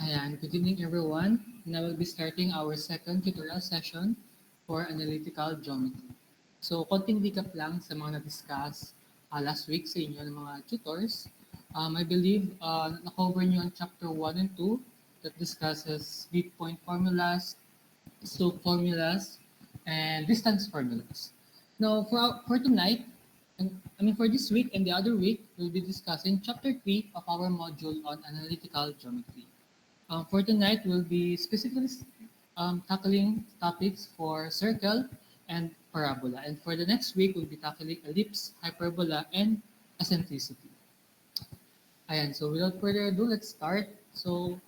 Ayan, good evening everyone. Now we'll be starting our second tutorial session for analytical geometry. So, konting recap lang sa mga na-discuss last week sa inyo ng mga tutors. I believe na-cover nyo ang chapter 1 and 2 that discusses midpoint formulas, slope formulas, and distance formulas. Now, for tonight, for this week and the other week, we'll be discussing chapter 3 of our module on analytical geometry. For tonight, we'll be specifically tackling topics for circle and parabola. And for the next week, we'll be tackling ellipse, hyperbola, and eccentricity. Ayan, so without further ado, let's start. So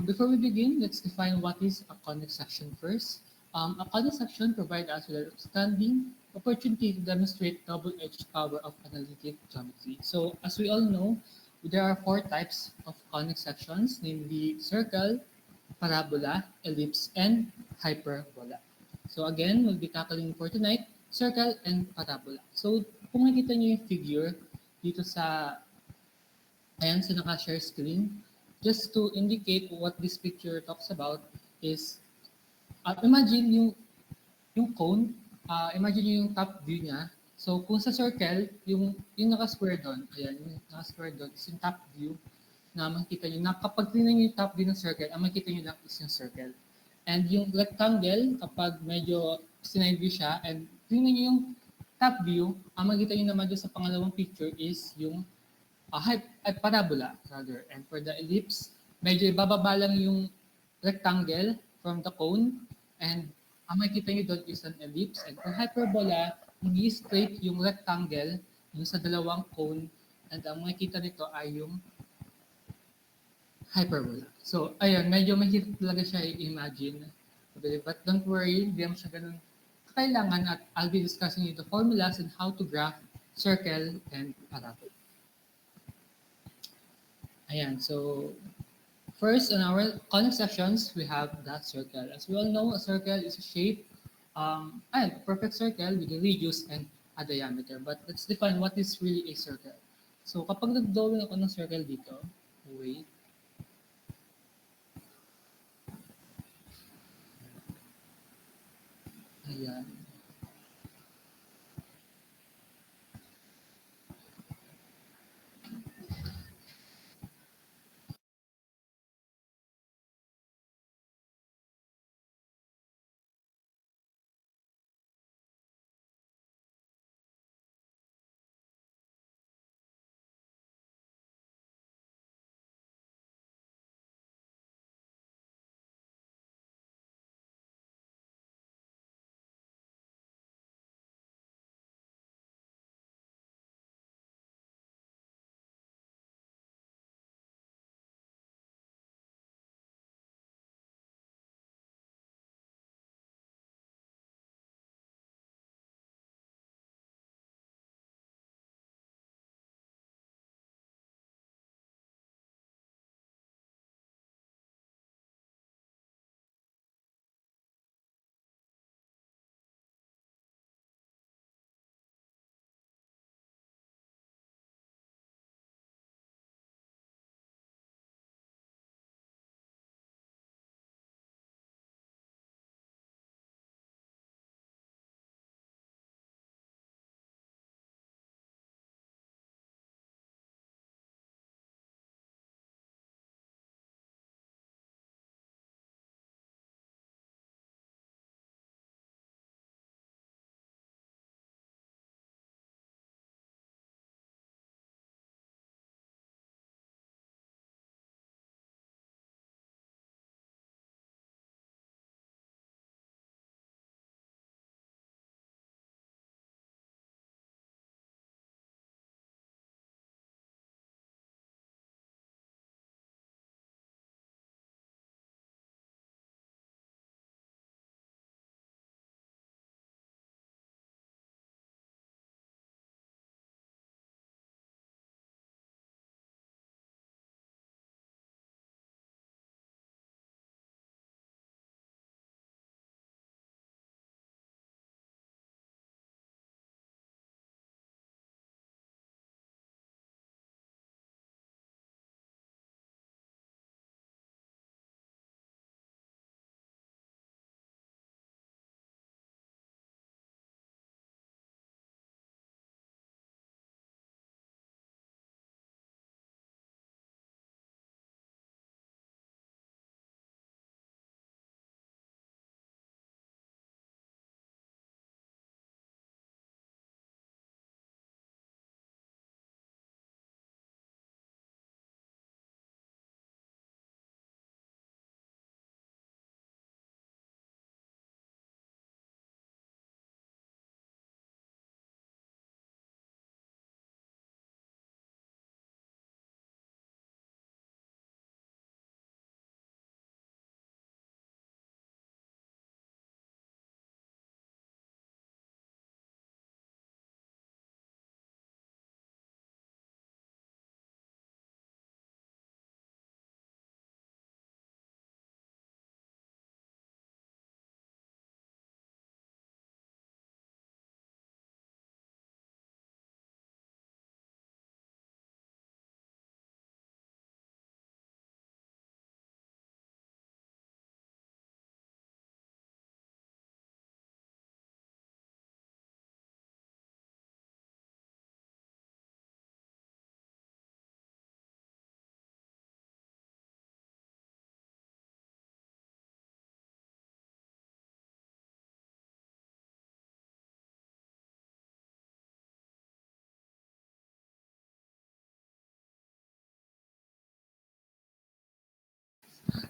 before we begin, let's define what is a conic section first. A conic section provides us with an outstanding opportunity to demonstrate double-edged power of analytic geometry. So as we all know, there are four types of conic sections, namely circle, parabola, ellipse, and hyperbola. So again, we'll be tackling for tonight, circle and parabola. So kung makikita niyo yung figure dito sa ayan sa naka-share screen, just to indicate what this picture talks about is, imagine yung cone, imagine yung top view niya. So kung sa circle, yung naka-square doon, ayan, yung naka-square doon is yung top view na makikita nyo, na kapag tingnan nyo yung top view ng circle, ang makikita nyo lang is yung circle. And yung rectangle, kapag medyo sinide view siya, and tingnan nyo yung top view, ang makikita nyo naman doon sa pangalawang picture is yung parabola rather. And for the ellipse, medyo ibababa lang yung rectangle from the cone and ang makikita nyo doon is an ellipse. And for hyperbola, hindi straight yung rectangle yung sa dalawang cone and ang makikita nito ay yung hyperbola. So, ayun, medyo mahirap talaga siya i-imagine. But don't worry, hindi naman siya ganun kailangan at I'll be discussing the formulas and how to graph circle and parabola. Ayan, so first, in our conic sections, we have that circle. As we all know, a circle is a shape, a perfect circle with a radius and a diameter. But let's define what is really a circle. So kapag nag-drawing ako ng circle dito, wait, ayan.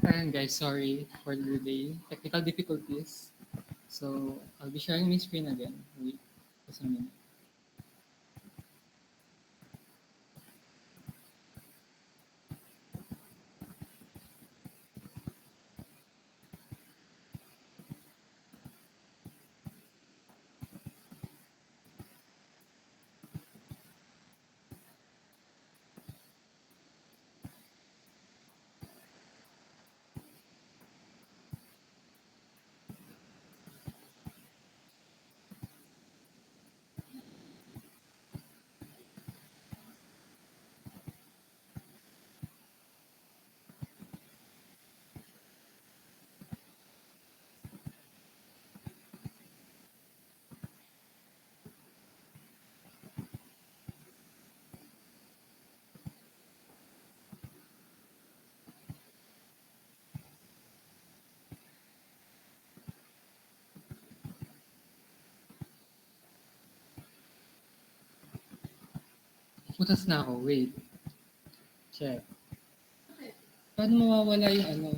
Ayan guys, sorry for the delay. Technical difficulties. So, I'll be sharing my screen again. Wait, just a minute. Putas na ako. Wait. Check. Paano mawawala yung ano?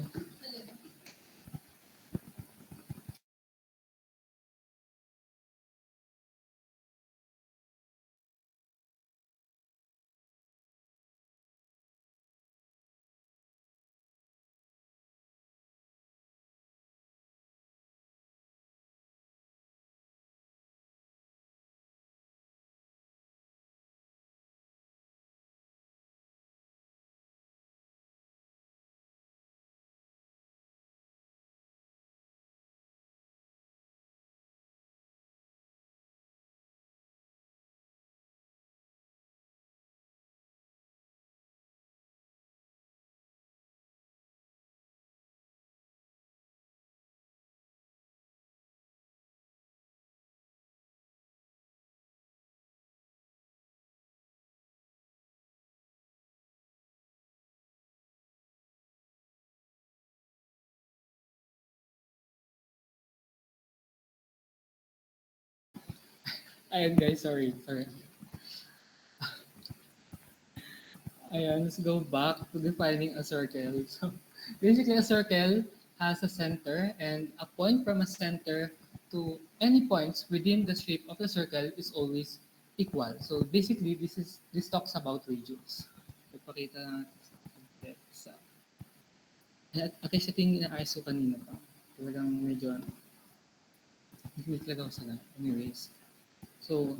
Ayan guys, sorry. Sorry. Ayan, let's go back to defining a circle. So, basically, a circle has a center, and a point from a center to any points within the shape of the circle is always equal. So, basically, this talks about radius. Ipakita natin sa text. At least ito yung ina-ISO kanina pa. Talagang medyo, hindi talaga ako sana. Anyways, so,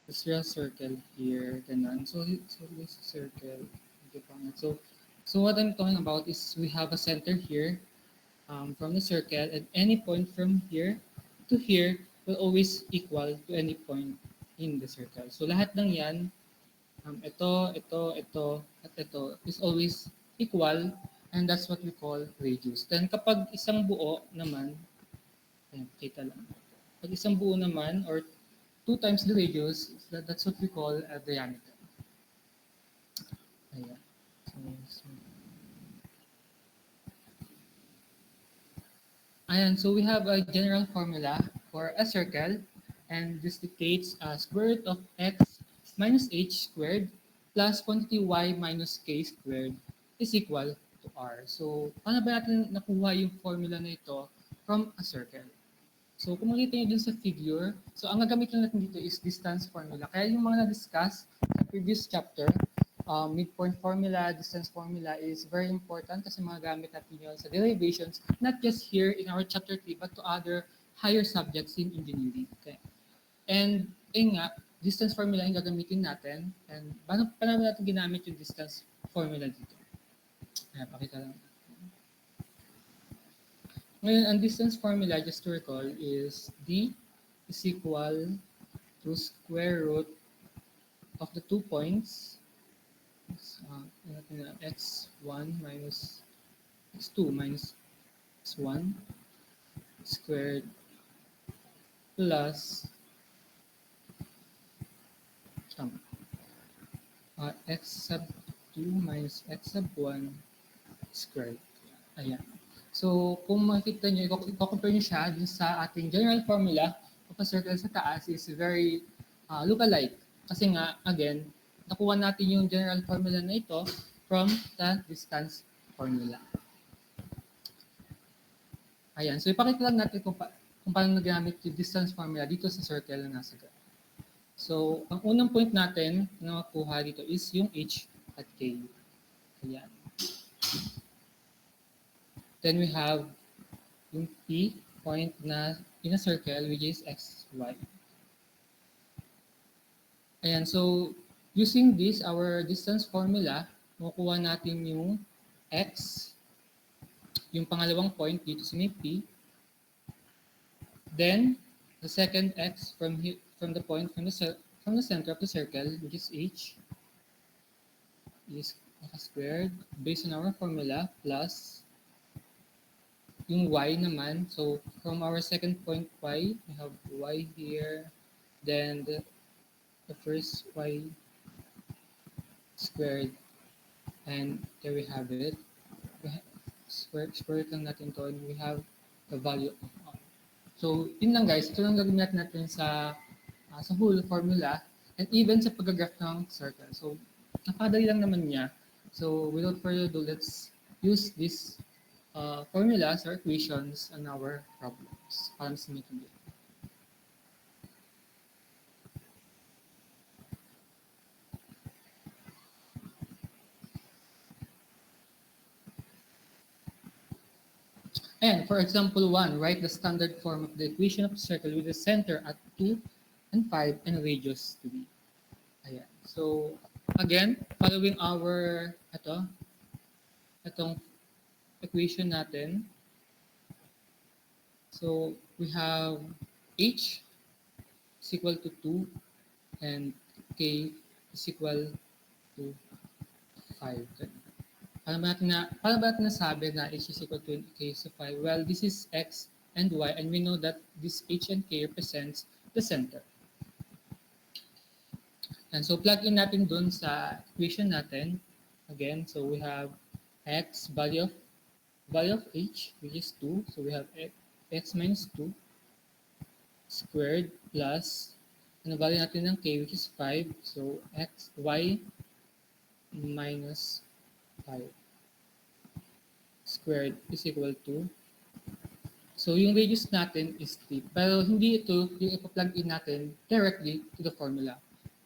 let's draw a circle here, ganun. So this circle, medyo pangit. So what I'm talking about is we have a center here from the circle, and any point from here to here will always equal to any point in the circle. So lahat ng yan, ito, at ito is always equal, and that's what we call radius. Then kapag isang buo naman, ayan, kita lang. Pag isang buo naman, or 2 times the radius, that's what we call a diameter. Ayan. So, ayan, so we have a general formula for a circle, and this dictates square root of x minus h squared plus quantity y minus k squared is equal to r. So, paano ba natin nakuha yung formula na ito from a circle? So kung makita nyo dun sa figure, so ang gagamit lang natin dito is distance formula. Kaya yung mga na-discuss sa previous chapter, midpoint formula, distance formula is very important kasi mga gamit natin yun sa derivations, not just here in our chapter 3, but to other higher subjects in engineering. Okay. And nga, distance formula yung gagamitin natin. And paano natin ginamit yung distance formula dito? Ayan, pakita lang. Ngayon, ang distance formula, just to recall, is d is equal to square root of the 2 points, x1 minus x2 minus x1 squared plus x sub 2 minus x sub 1 squared. Ayan. So, kung makikita nyo, i-compare nyo siya dun sa ating general formula of a circle sa taas is very look-alike. Kasi nga, again, nakuha natin yung general formula na ito from the distance formula. Ayan, so ipakita lang natin kung paano nagamit yung distance formula dito sa circle na nasa graph. So, ang unang point natin na makuha dito is yung h at k. Ayan. Then we have yung p point na in a circle which is x, y. Ayan, so using this, our distance formula, makukuha natin yung x, yung pangalawang point dito sa may p, then the second x from the point from the center of the circle, which is h, is squared based on our formula plus yung y naman. So from our second point y, we have y here, then the first y squared, and there we have it. Square it lang natin to, and we have the value of r. So yun lang guys, ito lang gagawin natin sa whole formula and even sa pag-graph ng circle. So napakadali lang naman niya. So without further ado, let's use this formulas or equations on our problems para mas maintindihan. And for example 1, write the standard form of the equation of the circle with the center at 2 and 5 and radius 3. Ayan. So again, following our itong equation natin. So we have h is equal to 2 and k is equal to 5. Paano ba natin nasabi na h is equal to k is 5? Well, this is x and y, and we know that this h and k represents the center. And so plug in natin dun sa equation natin. Again, so we have x, value of h, which is 2. So we have x minus 2 squared plus, ano value natin ng k, which is 5. So y minus 5 squared is equal to, so yung radius natin is 3. Pero hindi ito yung ipa-plug in natin directly to the formula.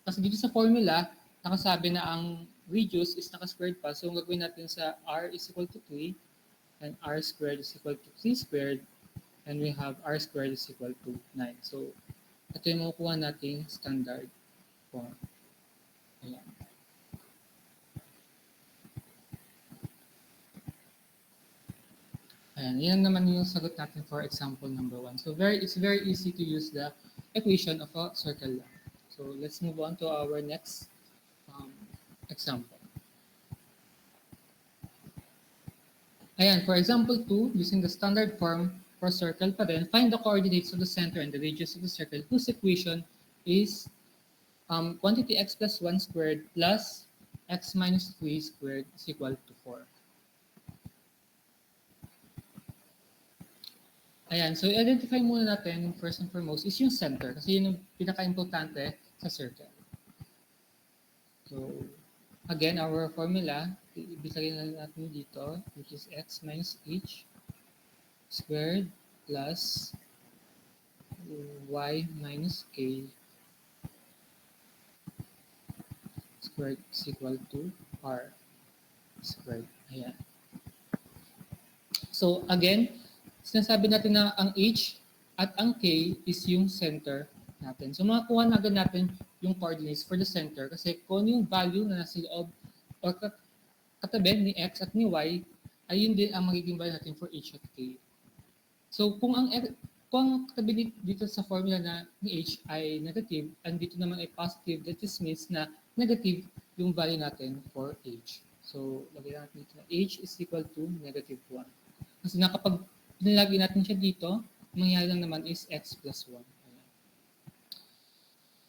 Kasi dito sa formula, nakasabi na ang radius is naka-squared pa. So ang gagawin natin sa r is equal to 3 and r squared is equal to 3 squared, and we have r squared is equal to 9. So ito yung makukuha nating standard form. Ayan. Ayan, yan naman yung sagot natin for example number 1. So it's very easy to use the equation of a circle lang. So let's move on to our next example. Ayan, for example 2, using the standard form for circle pa rin, find the coordinates of the center and the radius of the circle whose equation is quantity x plus 1 squared plus x minus 3 squared is equal to 4. Ayan, so identify muna natin first and foremost is yung center kasi yun yung pinaka-importante sa circle. So, again, our formula, ibigay na natin dito, which is x minus h squared plus y minus k squared is equal to r squared. Ayan. So, again, sinasabi natin na ang h at ang k is yung center natin. So makakuha na agad natin yung coordinates for the center kasi kung yung value na nasa loob or katabi ni x at ni y, ay yun din ang magiging value natin for h at k. So kung ang katabi dito sa formula na ni h ay negative and dito naman ay positive, that just means na negative yung value natin for h. So lagyan natin dito na h is equal to negative 1. Kasi kapag pinalagay natin siya dito, mangyayari lang naman is x plus 1. Ayan.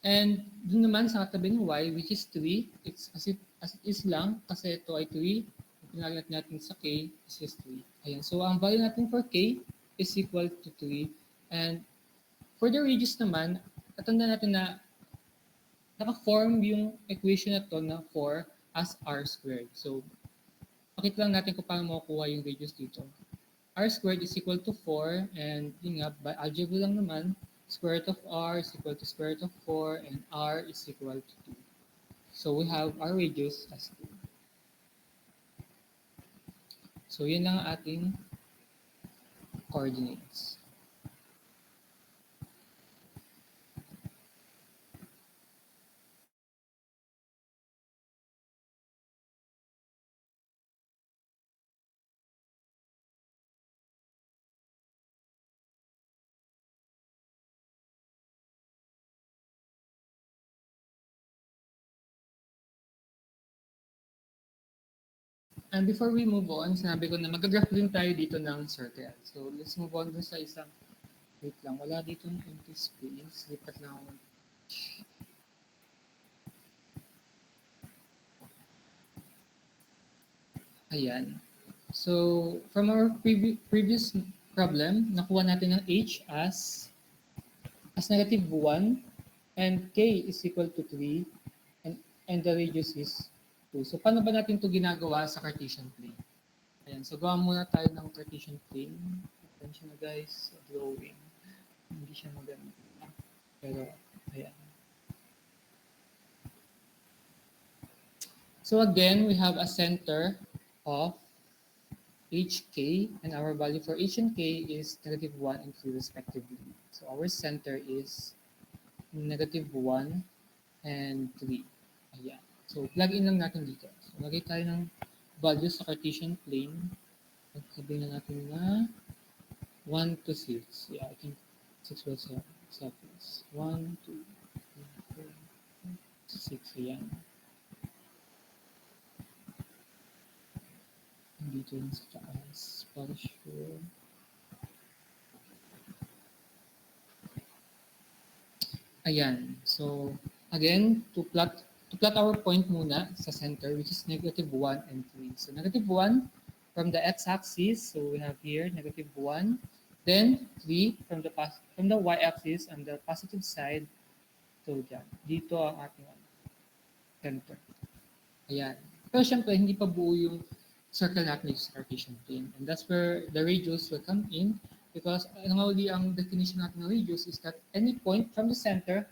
And dun naman sa katabi ng y, which is 3, it's as it is lang, kasi ito ay 3, pinalagay natin sa k, is just 3. Ayan. So ang value natin for k is equal to 3. And for the radius naman, tatanda natin na naka-form yung equation na to na 4 as r squared. So, pakita lang natin kung paano makukuha yung radius dito. r squared is equal to 4, and yun nga, by algebra lang naman, square root of r is equal to square root of 4, and r is equal to 2. So we have our radius as 2. So yun lang ang ating coordinates. And before we move on, sinabi ko na mag-graph din tayo dito ng circle. So let's move on dun sa isang, wait lang, wala dito ng empty space. Lipat lang ako. Ayan. So from our previous problem, nakuha natin ng h as negative 1, and k is equal to 3, and the radius is 2. So paano ba natin ito ginagawa sa Cartesian plane? Ayan, so gawa muna tayo ng Cartesian plane. Attention na guys, sa drawing. Hindi siya maganda. Pero, ayan. So again, we have a center of hk, and our value for h and k is negative 1 and 3 respectively. So our center is negative 1 and 3. Ayan. So plug in lang natin dito. So lagay tayo ng values sa Cartesian plane. Sabihin na natin na 1 to 6. Yeah, I think 6 was surface. 1, 2, 3, 4, 6. Ayan. Dito yung sa taas. Para sure. Ayan. So, again, to plot our point muna sa center, which is negative 1 and 3. So, negative 1 from the x-axis. So, we have here negative 1. Then, 3 from the y-axis on the positive side. So, dyan. Dito ang ating center. Ayan. Pero syempre, hindi pa buo yung circle natin sa Cartesian plane. And that's where the radius will come in, because ang definition natin ng radius is that any point from the center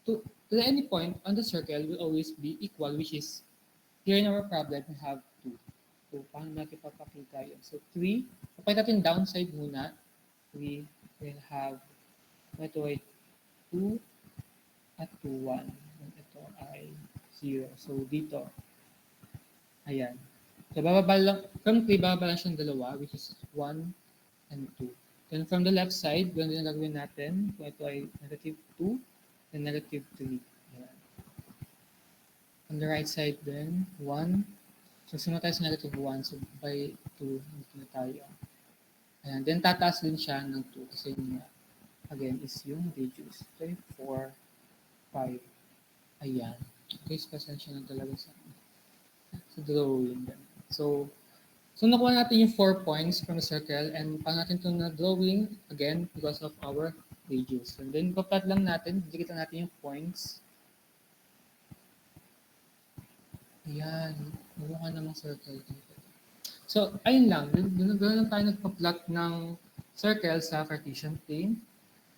to any point on the circle will always be equal, which is, here in our problem, we have 2. So, paano natin papakita yun? So, 3. Kapag natin downside muna, we will have, ito ay 2 at 2, 1. And ito ay 0. So, dito, ayan. So, bababa lang, from 3, bababa lang siyang dalawa, which is 1 and 2. Then, from the left side, ganun din ang gagawin natin. Kung ito ay negative 2, then negative 3. Ayan. On the right side then, 1. So, sunod tayo sa negative 1. So, by 2, dito na tayo. Ayan. Then, tataas din siya ng 2. Kasi yun nga, again, is yung radius. 3, 4, 5. Ayan. Okay, so pasensya na talaga sa drawing. So nakuha natin yung 4 points from the circle, and paano natin ito na drawing again because of our radius. And then papat lang natin, dikit natin yung points. Ayan, mukha namang circle dito. So ayun lang, doon lang tayo nagpa-plot ng circle sa Cartesian plane.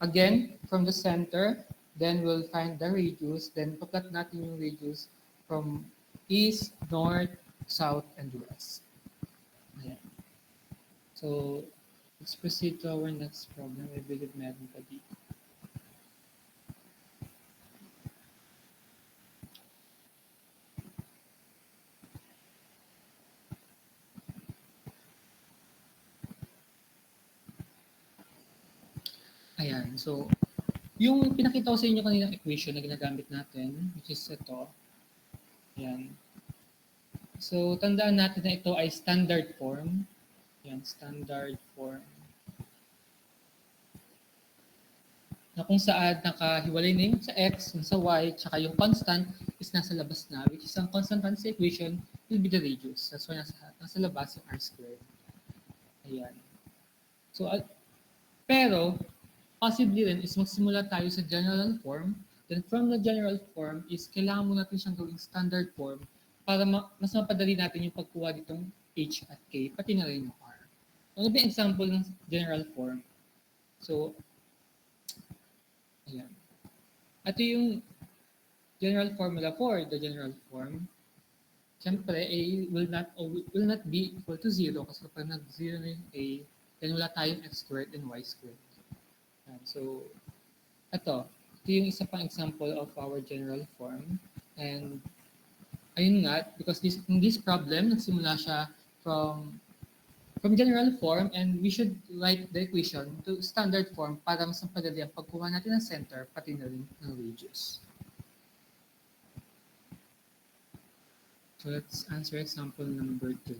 Again, from the center, then we'll find the radius, then paplot natin yung radius from east, north, south, and west. Ayan. So, let's proceed to our next problem. I believe meron pa dito. Ayan. So, yung pinakita ko sa inyo kaninang equation na ginagamit natin, which is ito. Ayan. So, tandaan natin na ito ay standard form. Ayan, standard form. Na kung saan nakahiwalay na yung sa x, yung sa y, tsaka yung constant is nasa labas na, which is ang constant sa equation will be the radius. That's why nasa labas yung r squared. Ayan. So, pero, possibly rin is magsimula tayo sa general form. Then from the general form is kailangan mo natin siyang gawing standard form para mas mapadali natin yung pagkuha ditong h at k, pati na rin yung r. Ano ba yung example ng general form? So, ayan. Ito yung general formula for the general form. Siyempre, A will not be equal to 0 kasi kapag nag-0 na yung A, then wala tayong x squared and y squared. Ayan. So, ito yung isa pang example of our general form. And ayun nga, because in this problem, nagsimula siya from general form, and we should write the equation to standard form para mas mapadali ang pagkuha natin ng center pati na rin ng radius. So let's answer example number 3.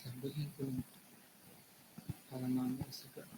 Sabihin ko lang para mamaya siguro.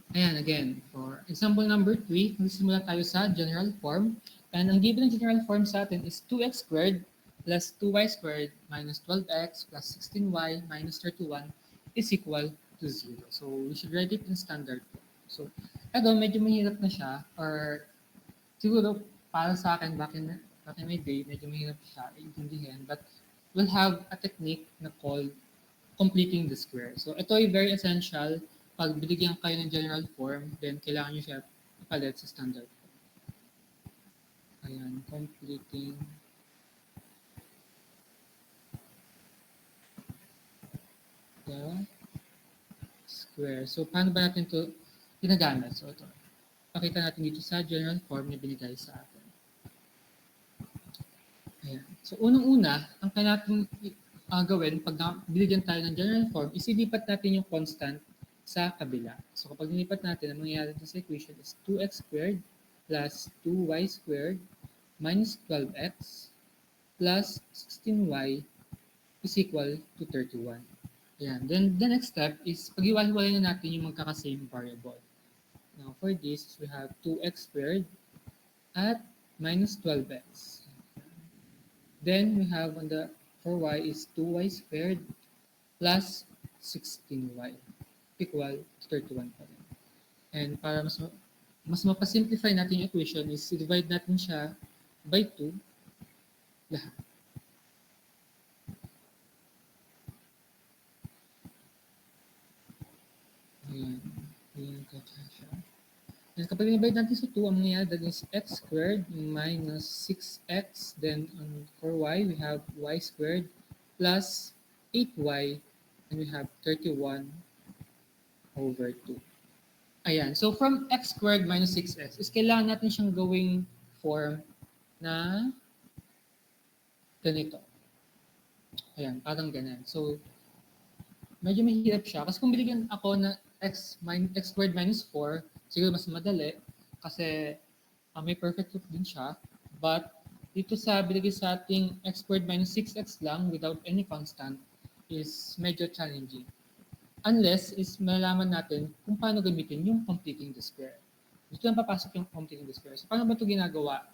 Ayan, again, for example number 3, magsimula tayo sa general form. And ang given ng general form sa atin is 2x squared plus 2y squared minus 12x plus 16y minus 31 is equal to 0. So, we should write it in standard form. So, ito, medyo mahirap na siya, or siguro para sa akin, back in my day, medyo mahirap siya iintindihan. But we'll have a technique na called completing the square. So ito ay very essential. Pag binigyan kayo ng general form, then kailangan nyo siya ipalit sa standard form. Ayan, completing the square. So paano ba natin ito ginagamit? So ito, pakita natin dito sa general form na binigay sa atin. Ayan. So unang-una, ang kailangan natin gawin pag binigyan tayo ng general form is ilipat natin yung constant sa kabila. So kapag nilipat natin, ang mangyayari sa equation is 2x squared plus 2y squared minus 12x plus 16y is equal to 31. Ayan. Then the next step is pag-iwalay na natin yung magkaka-same variable. Now for this, we have 2x squared at minus 12x. Then we have for y is 2y squared plus 16y equal to 31 pa rin. And para mas mapasimplify natin yung equation is divide natin siya by 2 lahat. Ayan. Ayan siya. And kapag divide natin sa 2, ang mangyayari that is x squared minus 6x. Then for y, we have y squared plus 8y. And we have 31 over 2. Ayan. So, from x squared minus 6x is kailangan natin siyang gawing form na ganito. Ayan, parang ganyan. So, medyo mahirap siya. Kasi kung binigyan ako na x squared minus 4, siguro mas madali kasi may perfect root din siya. But, dito sa binigay sa ating x squared minus 6x lang without any constant is medyo challenging. Unless is malalaman natin kung paano gamitin yung completing the square. Dito lang papasok yung completing the square. So paano ba ito ginagawa?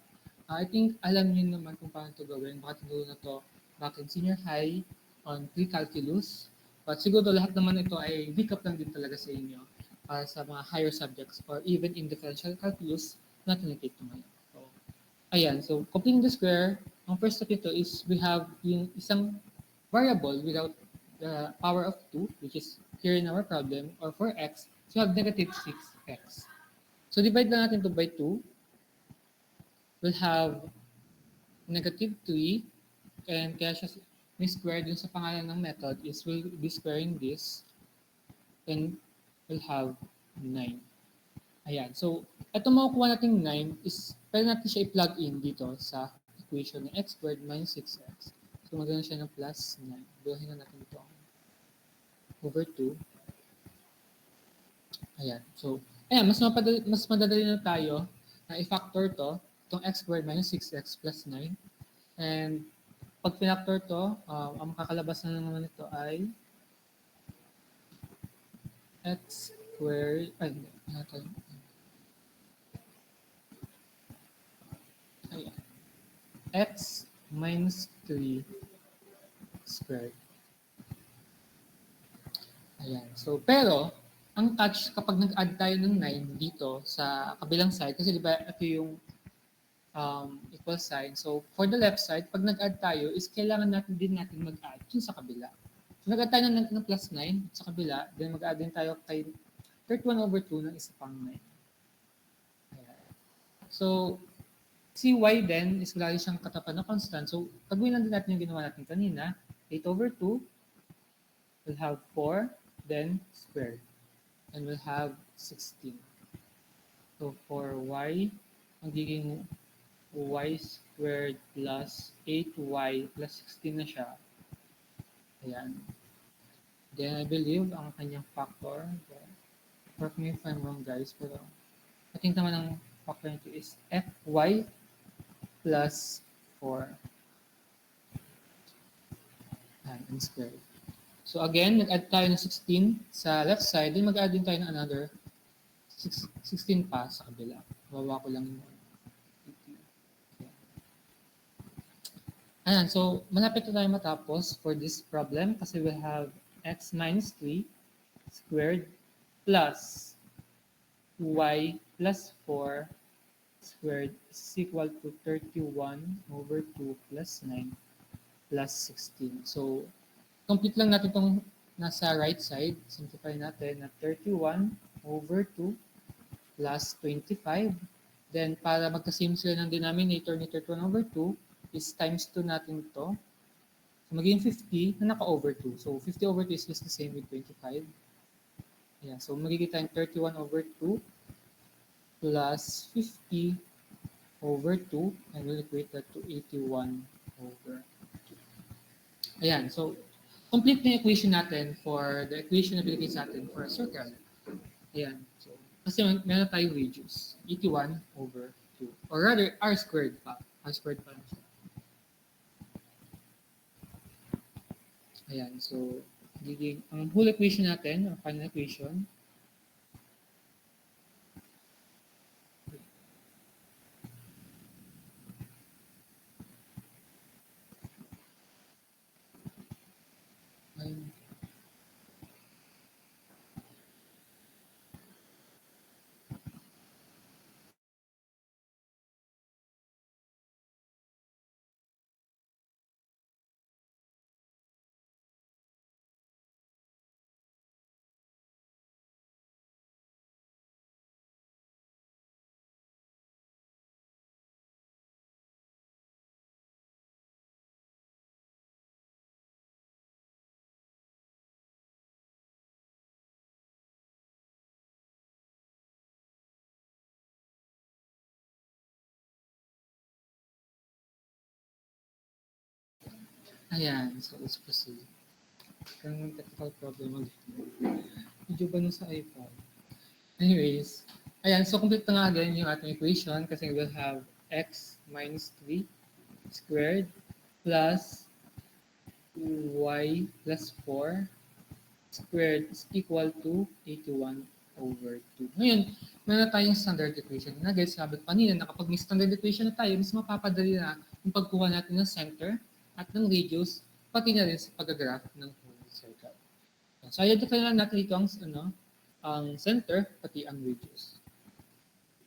I think alam niyo naman kung paano ito gawin. Baka tinuro na ito back in senior high on pre-calculus. But siguro lahat naman ito ay recap lang din talaga sa inyo para sa mga higher subjects or even in differential calculus na tinitake ngayon. So, ayan. So completing the square, ang first step ito is we have yung isang variable without the power of 2, which is here in our problem, or for x, so we have negative 6x. So divide lang natin ito by 2. We'll have negative 3, and kaya siya may square dun sa pangalan ng method is we'll be squaring this, and we'll have 9. Ayan. So, ito makukuha natin 9 is pwede natin siya i-plug in dito sa equation ng x squared minus 6x. So, maganda siya ng plus 9. Buhayin na natin ito over 2. Ayan. So, ayan, mas madadali na tayo na i-factor to, itong x squared minus 6x plus 9. And pag pinactor to, ang makakalabas na naman ito ay x squared, Ayan. X minus 3 squared. Ayan. So, pero, ang catch kapag nag-add tayo ng 9 dito sa kabilang side, kasi di ba ito yung equal sign. So, for the left side, pag nag-add tayo, is kailangan natin din natin mag-add yung sa kabila. So, nag-add tayo ng plus 9 sa kabila, then mag-add din tayo kay 31/2 ng isa pang 9. Ayan. So, si y then is lagi siyang katapat na constant. So, pagawin lang din natin yung ginawa natin kanina. 8/2 will have 4, then squared. And we'll have 16. So, for y, magiging y squared plus 8y plus 16 na siya. Ayan. Then, I believe ang kanyang factor, correct me if I'm wrong guys, pero I think naman ang factor nito is fy plus 4 and squared. So again, nag-add tayo ng 16 sa left side, then mag-add din tayo ng another 16 pa sa kabila. Bawa ko lang yung ayan, so malapit na tayo matapos for this problem kasi we have x minus 3 squared plus y plus 4 squared is equal to 31/2 plus 9 plus 16. So, complete lang natin itong nasa right side. Simplify natin na 31/2 plus 25. Then, para magka-same sila ng denominator ni 31/2, is times 2 natin ito. So, magiging 50 na naka-over 2. So, 50/2 is just the same with 25. Yeah, so, magiging tayong 31/2 plus 50/2 and we'll equate that to 81/2. Ayan, so, complete na yung equation natin for the equation na binigay sa atin for a circle. Ayan, so, kasi meron tayong radius, 81/2. Or rather, r squared pa. R squared pa lang siya. Ayan, so, ang whole equation natin, ang final equation, ay, ayan, so let's proceed. Kung technical problem ulit. Medyo ba nun sa iPad? Anyways, ayan, so complete na nga again yung ating equation kasi we'll have x minus 3 squared plus y plus 4 squared is equal to 81/2. Ngayon, meron na tayong standard equation. Na guys, sabi ko kanina na kapag may standard equation na tayo, mas mapapadali na yung pagkuha natin ng center at ng radius, pati na rin sa pag-graph ng whole circle. So, identify lang natin dito ang center, pati ang radius.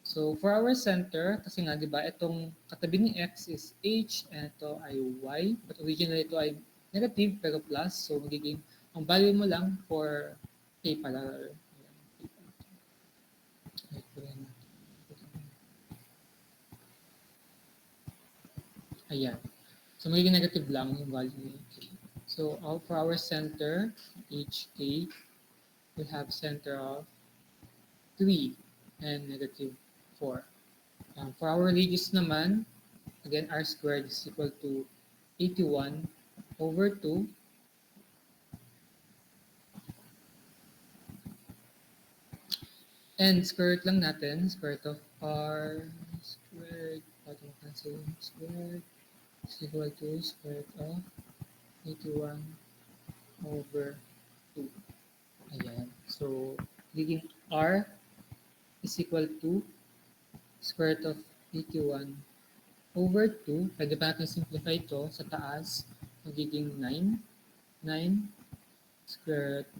So, for our center, kasi nga, di ba, itong katabi ni x is h, and ito ay y, but originally ito ay negative pero plus, so magiging, ang value mo lang for a pala. Ayan. So, magiging negative lang yung value ni k. So, for our center, hk, we have center of 3 and negative 4. For our radius naman, again, r squared is equal to 81/2. And square root lang natin, square root of r squared, bottom cancel, squared is equal to square root of 81/2. Ayan. So, giging r is equal to square root of 81/2 over 2, pwede pa natin simplify ito sa taas, magiging 9. 9 square root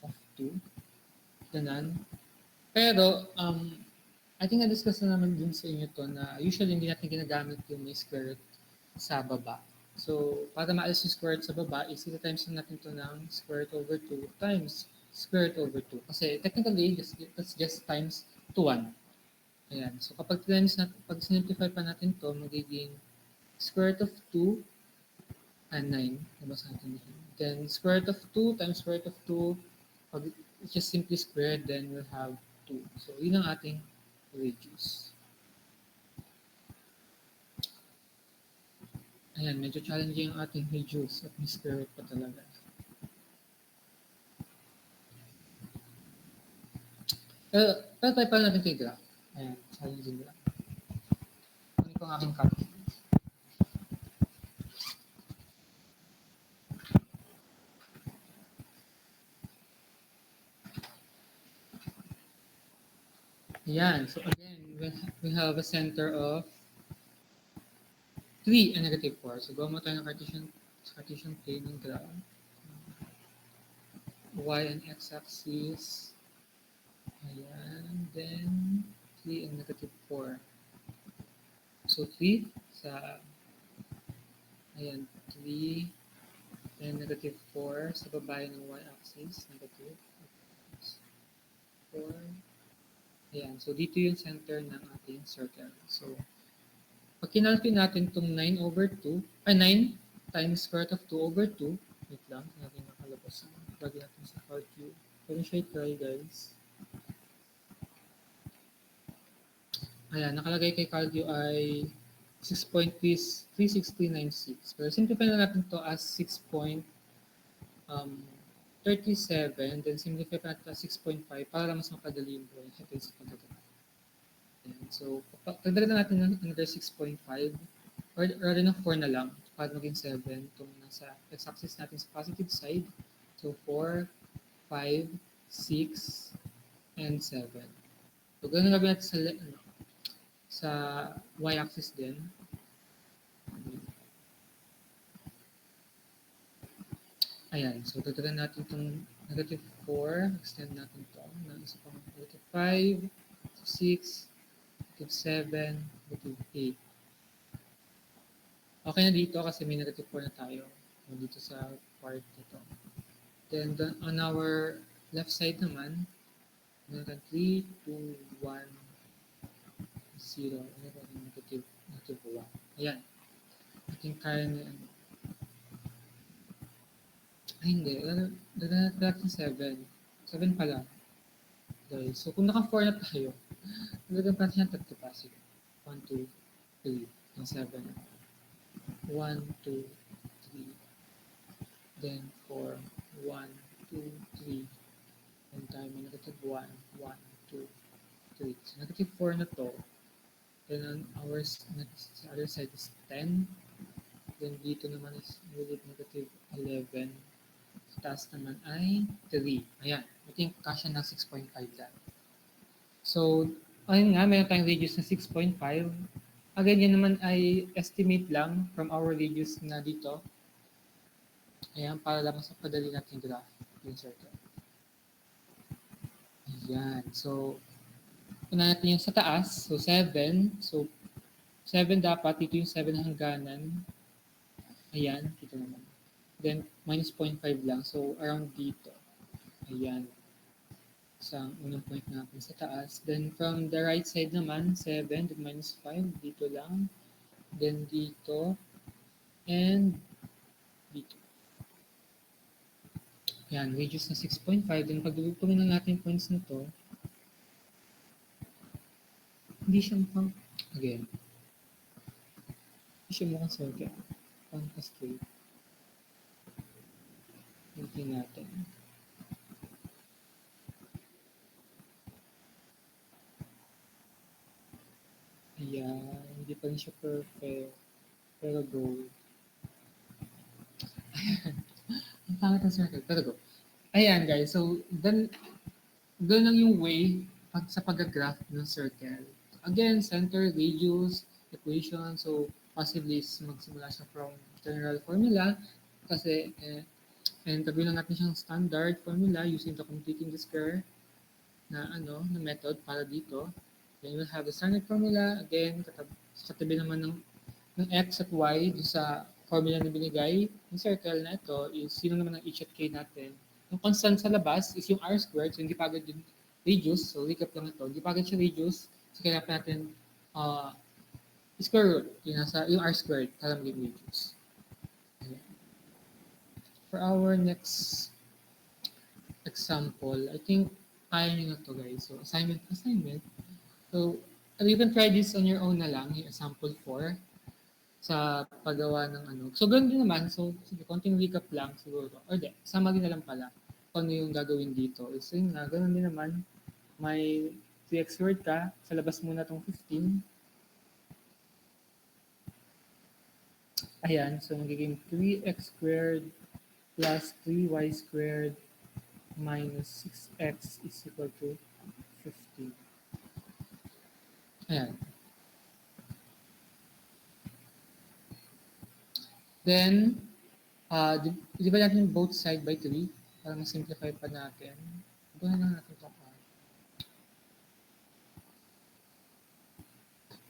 of 2. Ganun. Pero, I think na-discuss na naman din sa inyo to na usually hindi natin ginagamit yung may square root sa baba. So, para maalis yung square root sa baba, is times na natin to ng square root over 2 times square root over 2. Kasi technically, that's just times to 1. Ayan. So, kapag times natin, pag simplify pa natin to, magiging square root of 2 and 9. Nabasa natin dito. Then, square root of 2 times square root of 2, pag it's just simply squared, then we'll have 2. So, yun ang ating radius. Ayan, medyo challenging ang ating radius at may square root pa talaga. Pero tayo pa natin kay graph. Ayan, challenging graph. Kunin ko ang aking copy. Ayan, so again, we have a center of 3 and negative 4. So, gawa mo tayo ng Cartesian plane ng graph. Y and x-axis. Ayan, then 3 and negative 4. So, 3 sa, ayan, 3 and negative 4 sa babae ng y-axis, negative 4. Ayan, so dito yung center ng ating circle. So, pag kinalculate natin itong 9 over 2, 9 times square root of 2 over 2, wait lang, natin nakalabas. Lagyan natin sa calcu. Pwede siya i-try, guys. Ayan, nakalagay kay calcu ay 6.36396. Pero simplify na natin to as 6.37, then simplify pa natin as 6.5 para mas mapadali yung buhay natin sa pagkakita. So, tagdagan na natin ng another 6.5 or rather na 4 na lang para maging 7 itong nasa x-axis natin sa positive side. So, 4, 5, 6, and 7. So, ganun gagawin natin sa y-axis din. Ayan, so dagdagan natin itong negative 4, extend natin ito ng isa pang negative 5, 6, negative 7, negative 8. Okay na dito kasi may negative 4 na tayo dito sa part nito. Then on our left side naman, meron 3, 2, 1, 0, negative 1. Ayan. I think kaya na yan. Ay, hindi. Dagdagan natin 7. 7 pala. Okay. So, kung naka-4 na tayo, dagdagan pa natin 3 pa. 1, 2, 3, and 7. 1, 2, 3. Then 4, 1, 2, 3. And tayo may negative 1, 1, 2, 3. So, negative 4 na to. Then on our sa other side is 10. Then dito naman is negative 11. Sa taas naman ay 3. Ayan. I think kasya ng 6.5 dyan. So, ayun nga, meron tayong radius na 6.5. Again, yan naman ay estimate lang from our radius na dito. Ayan, para lang sa padali natin graph yung circle. Ayan. So, una natin yung sa taas. So, 7. So, 7 dapat. Dito yung 7 hangganan. Ayan. Dito naman. Then, minus 0.5 lang. So, around dito. Ayan. Sa unang point natin sa taas. Then, from the right side naman, 7. Then, minus 5. Dito lang. Then, dito. And, dito. Ayan. Radius na 6.5. Then, pag dugtungin na natin points na to, hindi siya mukhang, again, hindi siya mukhang circle. Pangka straight. Hindi natin. Ayan, hindi pa rin siya perfect. Pero go. Ayan. Ang pangit ng circle. Pero go. Ayan guys, so then, doon lang yung way sa pag-graph ng circle. Again, center, radius, equation. So, possibly is magsimula siya from general formula kasi and gagawin lang natin siyang standard formula using the completing the square na method para dito. Then we'll have the standard formula. Again, katabi naman ng x at y doon sa formula na binigay ng circle na ito is sino naman ang h at k natin. Yung constant sa labas is yung r squared, so hindi pa agad yung radius. So recap lang ito, hindi pa agad siya radius. So kailangan natin uh, square root, yung r squared para maging radius. Ayan. For our next example, I think kaya nyo na to guys. So assignment. So you can try this on your own na lang, yung example 4 sa paggawa ng ano. So, ganun din naman. So, sige, konting recap lang siguro. Or de, summary na lang pala kung ano yung gagawin dito. So, yun nga, ganun din naman. May 3x squared ka. Sa labas muna tong 15. Ayan. So, magiging 3x squared plus 3y squared minus 6x is equal to 15. Ayan. Then, di ba natin both side by 3 para ma-simplify pa natin. Gawin na natin ito.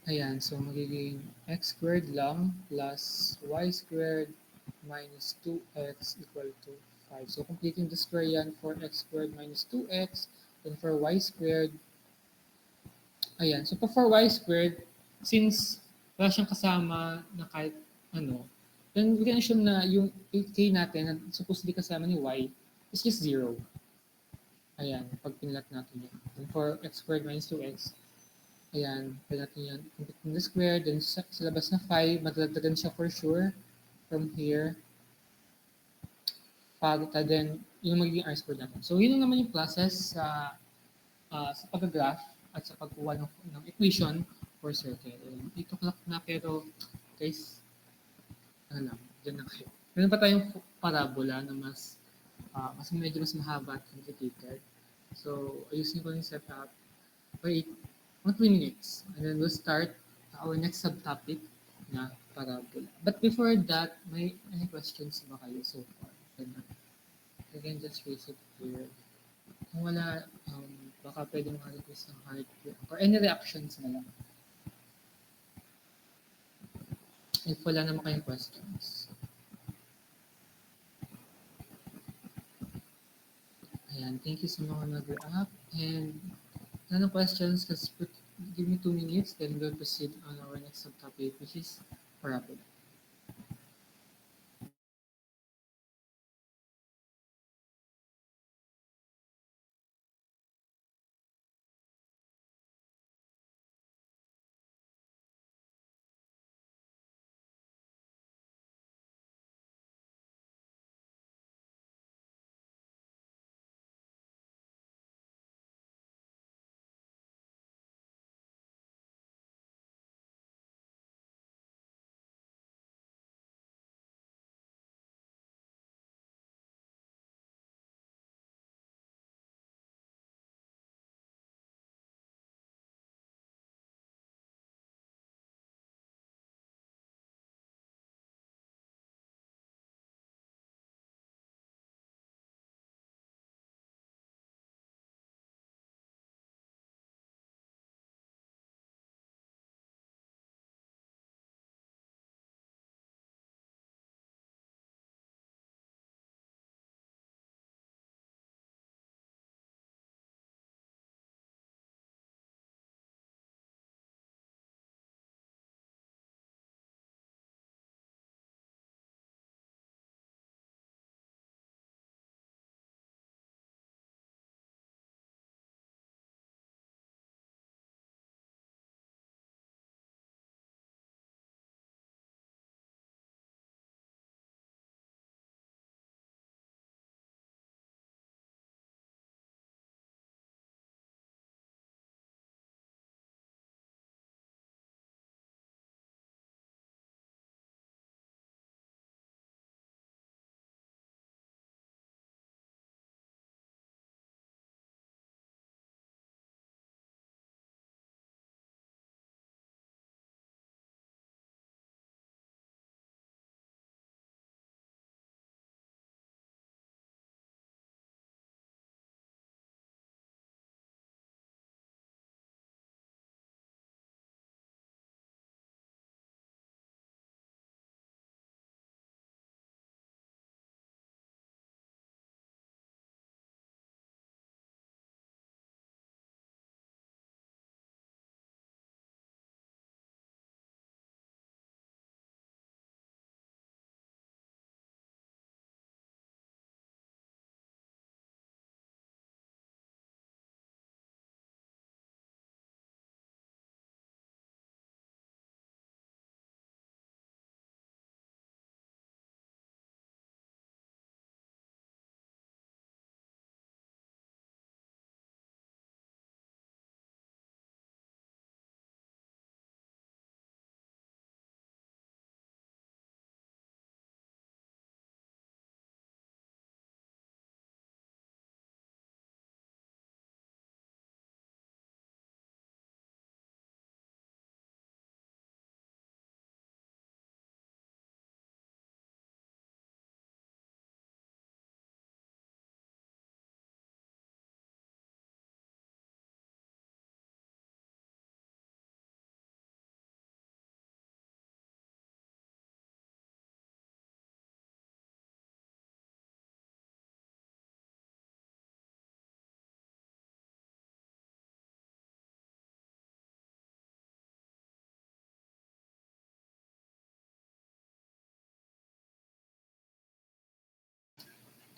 Ayan, so magiging x squared lang plus y squared minus 2x equal to 5. So completing the square yan for x squared minus 2x. Then for y squared, ayan. So for y squared, since wala siyang kasama na kahit ano, then we can assume na yung k natin na supposedly kasama ni y is just 0. Ayan, pag pinlat natin yan. Then for x squared minus 2x, ayan, pwede natin yan. Completing the square, then sa labas na 5, madadagdagan siya for sure from here. Then, yun magiging r squared natin. So, yun naman yung process sa pag-graph at sa pagkuha ng equation for circle. Dito clock na pero, guys, ano lang, dyan na kayo. Meron pa tayong parabola na mas medyo mas mahaba at complicated. So, ayusin ko yung setup. Wait, 3 minutes. And then we'll start our next subtopic na parabola. But before that, may any questions ba kayo so far? You can just raise it here. Kung wala, baka pwede mga-request ng heart or any reactions na lang. If wala naman kayong questions. Ayan, thank you sa mga nag-react. And no questions, just give me 2 minutes, then we'll proceed on our next subtopic, which is parabola.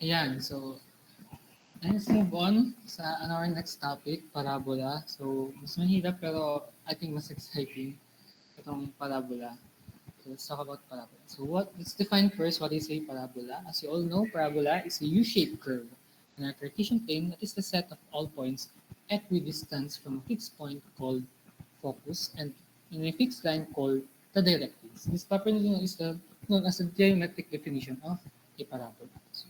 Ayan, so let's move on sa our next topic, parabola. So, mas mahirap pero I think mas exciting itong parabola. So, let's talk about parabola. So, let's define first what is a parabola. As you all know, parabola is a U-shaped curve in a Cartesian plane that is the set of all points equidistant from a fixed point called focus and in a fixed line called the directrix. This property is known as the geometric definition of a parabola. So,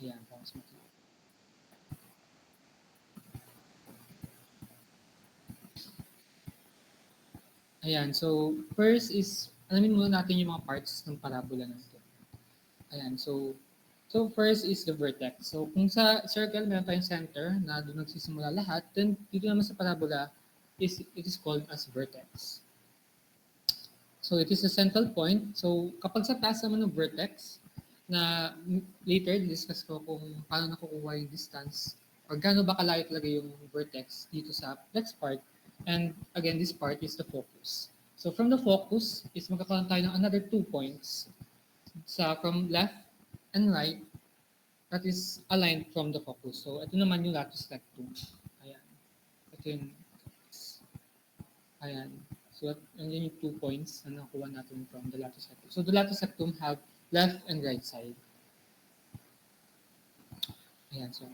yeah, para mas makita. Ayan, so first is, alamin muna natin yung mga parts ng parabola natin. Ayan, so first is the vertex. So kung sa circle meron tayong center na doon nagsisimula lahat, then dito naman sa parabola it is called as vertex. So it is a central point. So kapag sa taas naman ng vertex, na later discuss ko kung paano nakukuha yung distance or gaano ba kalayo talaga yung vertex dito sa next part. And again, this part is the focus. So from the focus is magkakaroon tayo ng another 2 points from left and right that is aligned from the focus. So ito naman yung latus rectum. Ayan. Ito yung ayan. So yan yung 2 points na nakuha natin from the latus rectum. So the latus rectum have left and right side. Ayan, so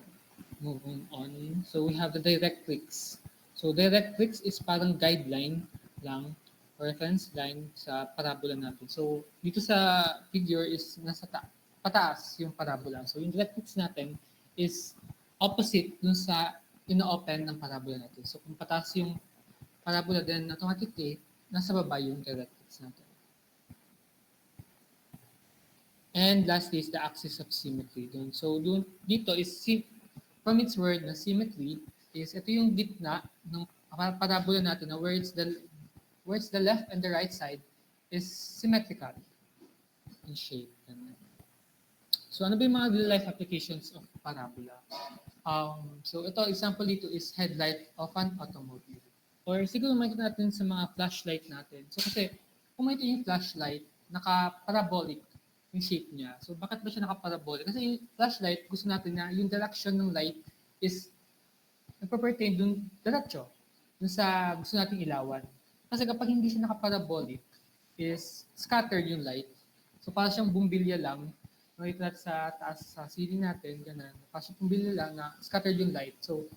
moving on. So we have the directrix. So directrix is parang guideline lang or reference line sa parabola natin. So dito sa figure is pataas yung parabola. So yung directrix natin is opposite dun sa ino-open ng parabola natin. So kung pataas yung parabola, then automatically nasa baba yung directrix natin. And lastly is the axis of symmetry. So dito is from its word na symmetry is ito yung gitna ng parabola natin na where it's the left and the right side is symmetrical in shape. So ano ba yung mga real life applications of parabola? So ito example dito is headlight of an automobile. Or siguro makikita natin sa mga flashlight natin. So kasi kung ito yung flashlight, naka-parabolic yung shape niya. So bakit ba siya naka-parabolic? Kasi yung flashlight, gusto natin na yung direction ng light is nagpa-pertain dun diretso. Dun sa gusto nating ilawan. Kasi kapag hindi siya naka-parabolic, is scattered yung light. So para siyang bumbilya lang. Makikita natin sa taas sa ceiling natin, ganun. Para siyang bumbilya lang na scattered yung light. So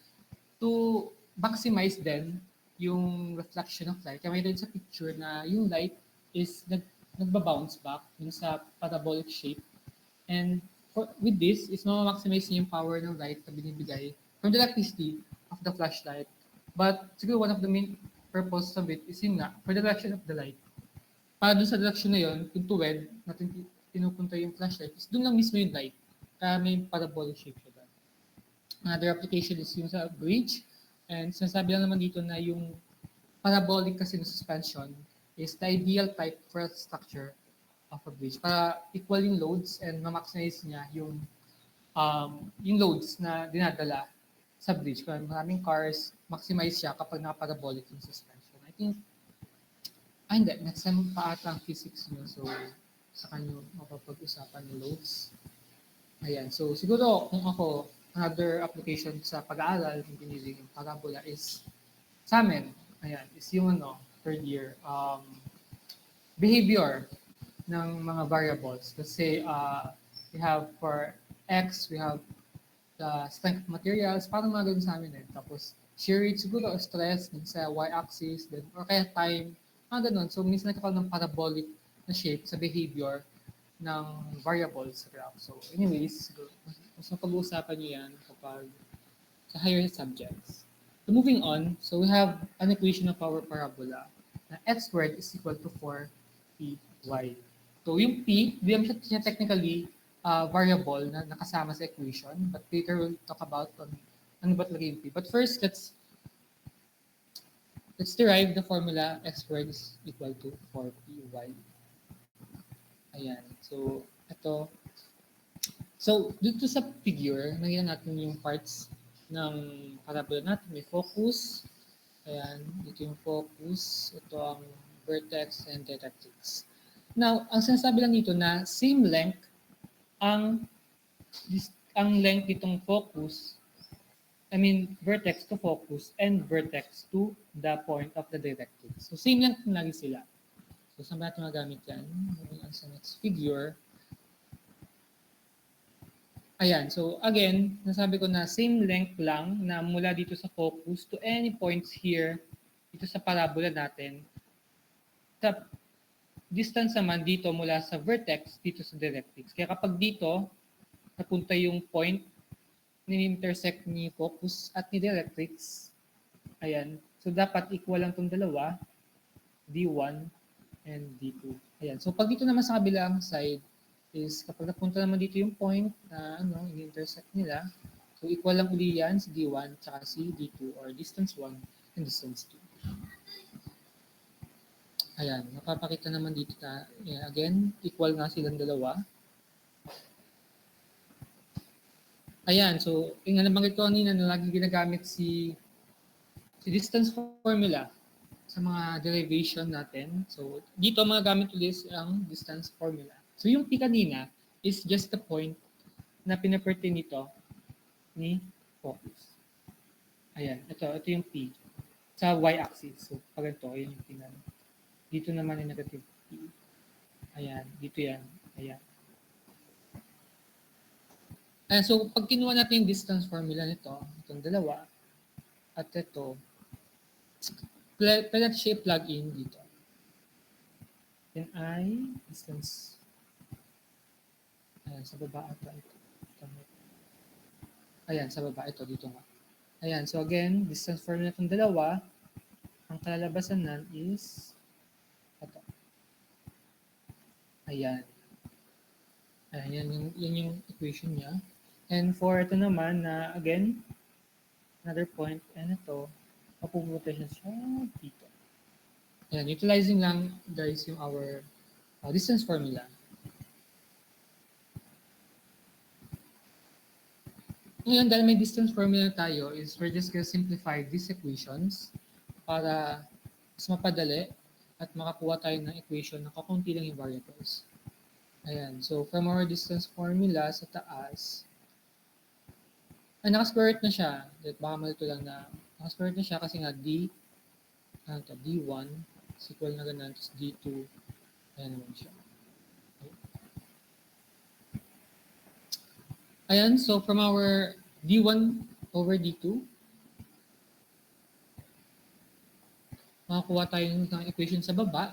to maximize then yung reflection of light, kaya may sa picture na yung light is nagba-bounce back dun sa parabolic shape. And with this, is ma-maximize niya yung power ng light na binibigay from the electricity of the flashlight. But siguro one of the main purpose of it is yun nga, for the direction of the light. Para dun sa direction na yun, kung tuwid, natin pinupunta yung flashlight, is dun lang mismo yung light. Kaya may parabolic shape siya. Another application is yung sa bridge. And sinasabi lang naman dito na yung parabolic kasi ng suspension is the ideal type for a structure of a bridge para equal yung loads and ma-maximize niya yung loads na dinadala sa bridge. Kung maraming cars, maximize siya kapag naka-parabolic yung suspension. I think, hindi, next time pa ata ang physics nyo. So, sa kanyo mapapag-usapan yung loads. Ayan, so siguro kung ako, another application sa pag-aaral ng engineering yung parabola is sa amin, ayan, is yung third year, behavior ng mga variables. Kasi we have for X, we have the strength of materials, parang mga ganun sa amin eh. Tapos shear rate siguro o stress din sa y-axis, then, or kaya time, mga ganun. So minsan nagkakaroon ng parabolic na shape sa behavior ng variables sa graph. So anyways, mas mapag-uusapan nyo yan kapag sa higher subjects. So moving on, so we have an equation of our parabola na x squared is equal to 4py. So yung p, di naman siya technically variable na nakasama sa equation, but later we'll talk about ano ba talaga yung p. But first, let's derive the formula x squared is equal to 4py. Ayan. So, ito. So, dito sa figure, nakita natin yung parts ng parabola natin. May focus. Ayan. Dito yung focus. Ito ang vertex and directrix. Now, ang sinasabi lang dito na same length ang length nitong focus, vertex to focus and vertex to the point of the directrix. So, same length lagi sila. So, saan ba natin magamit yan? Moving on sa next figure. Ayan. So, again, nasabi ko na same length lang na mula dito sa focus to any points here dito sa parabola natin. Sa distance naman dito mula sa vertex dito sa directrix. Kaya kapag dito, napunta yung point ni-intersect ni focus at ni directrix, ayan. So, dapat equal lang itong dalawa, D1 and D2. Ayan. So, pag dito naman sa kabilang side is kapag napunta naman dito yung point na ini-intersect nila, so equal lang uli yan si D1 tsaka si D2 or distance 1 and distance 2. Ayan. Napapakita naman dito na, again, equal nga silang dalawa. Ayan, so yung nabanggit ko kanina na lagi ginagamit si distance formula sa mga derivation natin. So dito mga gamit ulit ang distance formula. So yung P kanina is just the point na pinapertain nito ni focus. Ayan, ito yung P sa y-axis. So pag ito, yun yung P na. Dito naman yung negative P. Ayan, dito yan. Ayan. Ayan, so pag kinuha natin yung distance formula nito, itong dalawa, at ito, pwede siya plug in dito. Then I, distance, ayan, sa baba ata ito. Ayan, sa baba ito, dito nga. Ayan, so again, distance formula itong dalawa, ang kalalabasan nan is, ito. Ayan. Ayan, yan yung equation niya. And for ito naman na, again, another point, and ito, mapupunta siya dito. Ayan, utilizing lang, guys, yung our distance formula. Ngayon, dahil may distance formula tayo, is we're just going to simplify these equations para mas mapadali at makakuha tayo ng equation na kakunti lang yung variables. Ayan, so from our distance formula sa taas, ay, naka-square root na siya. Baka malito lang na naka-square root na siya kasi nga D1 is equal na ganun, tapos D2, ayan naman siya. Ayan, so from our D1 over D2, makakuha tayo ng equation sa baba.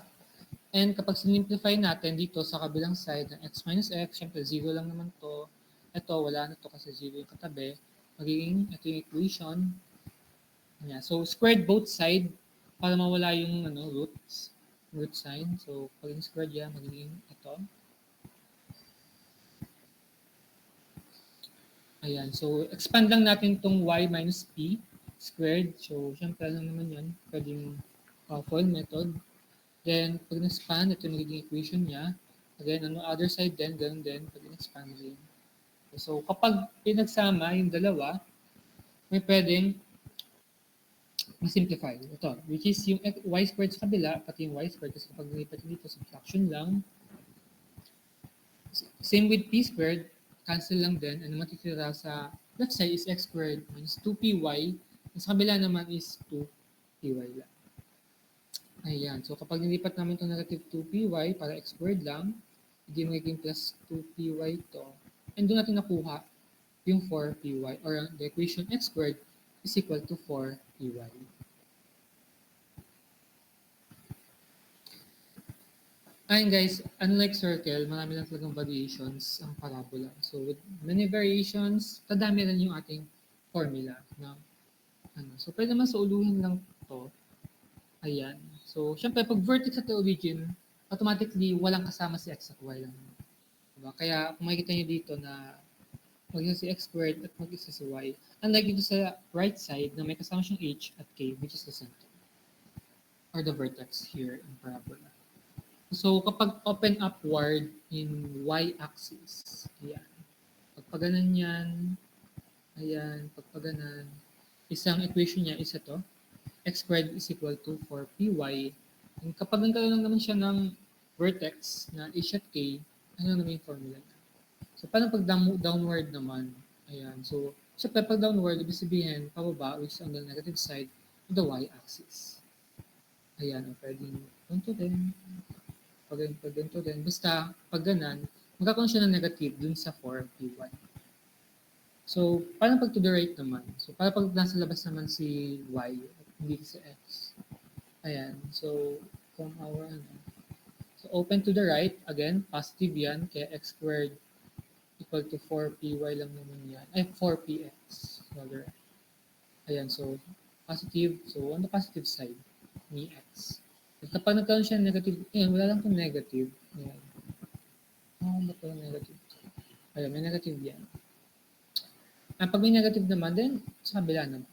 And kapag sinimplify natin dito sa kabilang side ng x minus x, syempre 0 lang naman to. Ito, wala na to kasi 0 yung katabi. Magiging ito yung equation. Yeah. So, squared both side para mawala yung root sign. So, pag squared yan, magiging ito. Ayan. So, expand lang natin itong y minus p squared. So, syempre lang naman yan. Pwedeng FOIL method. Then, pag na-expand, ito yung magiging equation niya. Again, on the other side din, ganun din, pag na-expand din. So, kapag pinagsama yung dalawa, may pwedeng ma-simplify. Ito, which is yung y squared sa kabila, pati yung y squared, kasi kapag nilipat dito, subtraction lang. Same with p squared, cancel lang din. Ano matitira sa left side is x squared minus 2py. Sa kabila naman is 2py lang. Ayan. So, kapag nilipat namin itong negative 2py para x squared lang, hindi magiging plus 2py ito. And doon natin nakuha yung 4py or the equation x squared is equal to 4py. Ayun guys, unlike circle, marami lang talagang variations ang parabola. So with many variations, kadami rin yung ating formula. No? So pwede naman sa uluhin lang to. Ayan. So syempre pag vertex at the origin, automatically walang kasama si x at y lang. Diba? Kaya kung makikita nyo dito na mag-isa si x squared at mag-isa si y. Unlike dito sa right side na may kasama siyang h at k, which is the center. Or the vertex here in parabola. So kapag open upward in y-axis, ayan. Pag paganan yan, ayan, pag paganan, isang equation niya is ito, x squared is equal to 4py. And kapag nagkaroon lang naman siya ng vertex na h at k, ano naman yung formula niya? So, paano pag downward naman? Ayan. So, syempre, pag downward, ibig sabihin, pababa, which is on the negative side of the y-axis. Ayan. Pwedeng ganito din. Pag ganito din. Basta, pag ganan, magkakaroon siya ng negative dun sa 4py. So, paano pag to the right naman? So, para pag nasa labas naman si y at hindi si x. Ayan. So, from our, so open to the right, again, positive yan, kaya x squared equal to 4py lang naman yan. Ay, 4px. Rather. Ayan, so, positive. So, on the positive side, ni x. At kapag nagkaroon siya ng negative, ayan, wala lang itong negative. Ayan. Oh, ba't walang negative? Ayan, may negative yan. Pag may negative naman, then sa kabila naman.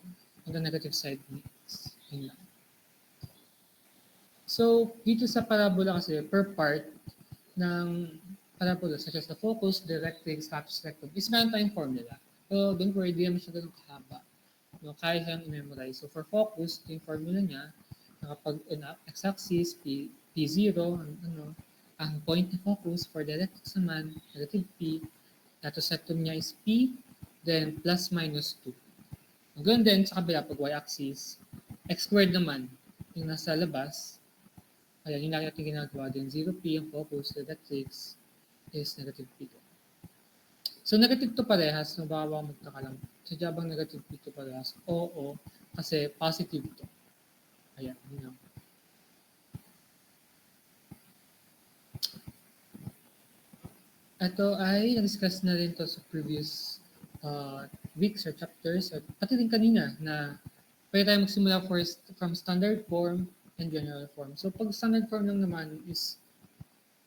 On the negative side ni x. Yun lang. So, dito sa parabola kasi, per part ng parabola, such as the focus, directrix, status rectum, is meron tayong formula. So, don't worry, di naman siya ganun kahaba. No, kaya siyang i-memorize. So, for focus, yung formula niya, kapag x-axis, P0, ang point ng focus for directrix naman, negative P, status rectum niya is P, then plus minus 2. Ganoon din sa kabila pag y-axis, x squared naman, yung nasa labas, ayan, yung lagi natin ginagawa din, 0p ang focus, directrix is negative p2. So negative to parehas, no, baka magtaka lang. Sadya bang negative p2 parehas? Oo, kasi positive to. Ayan, yun lang. Ito ay na-discuss na rin to sa previous weeks or chapters, at pati rin kanina na pwede tayo magsimula first from standard form and general form. So pag standard form lang naman is,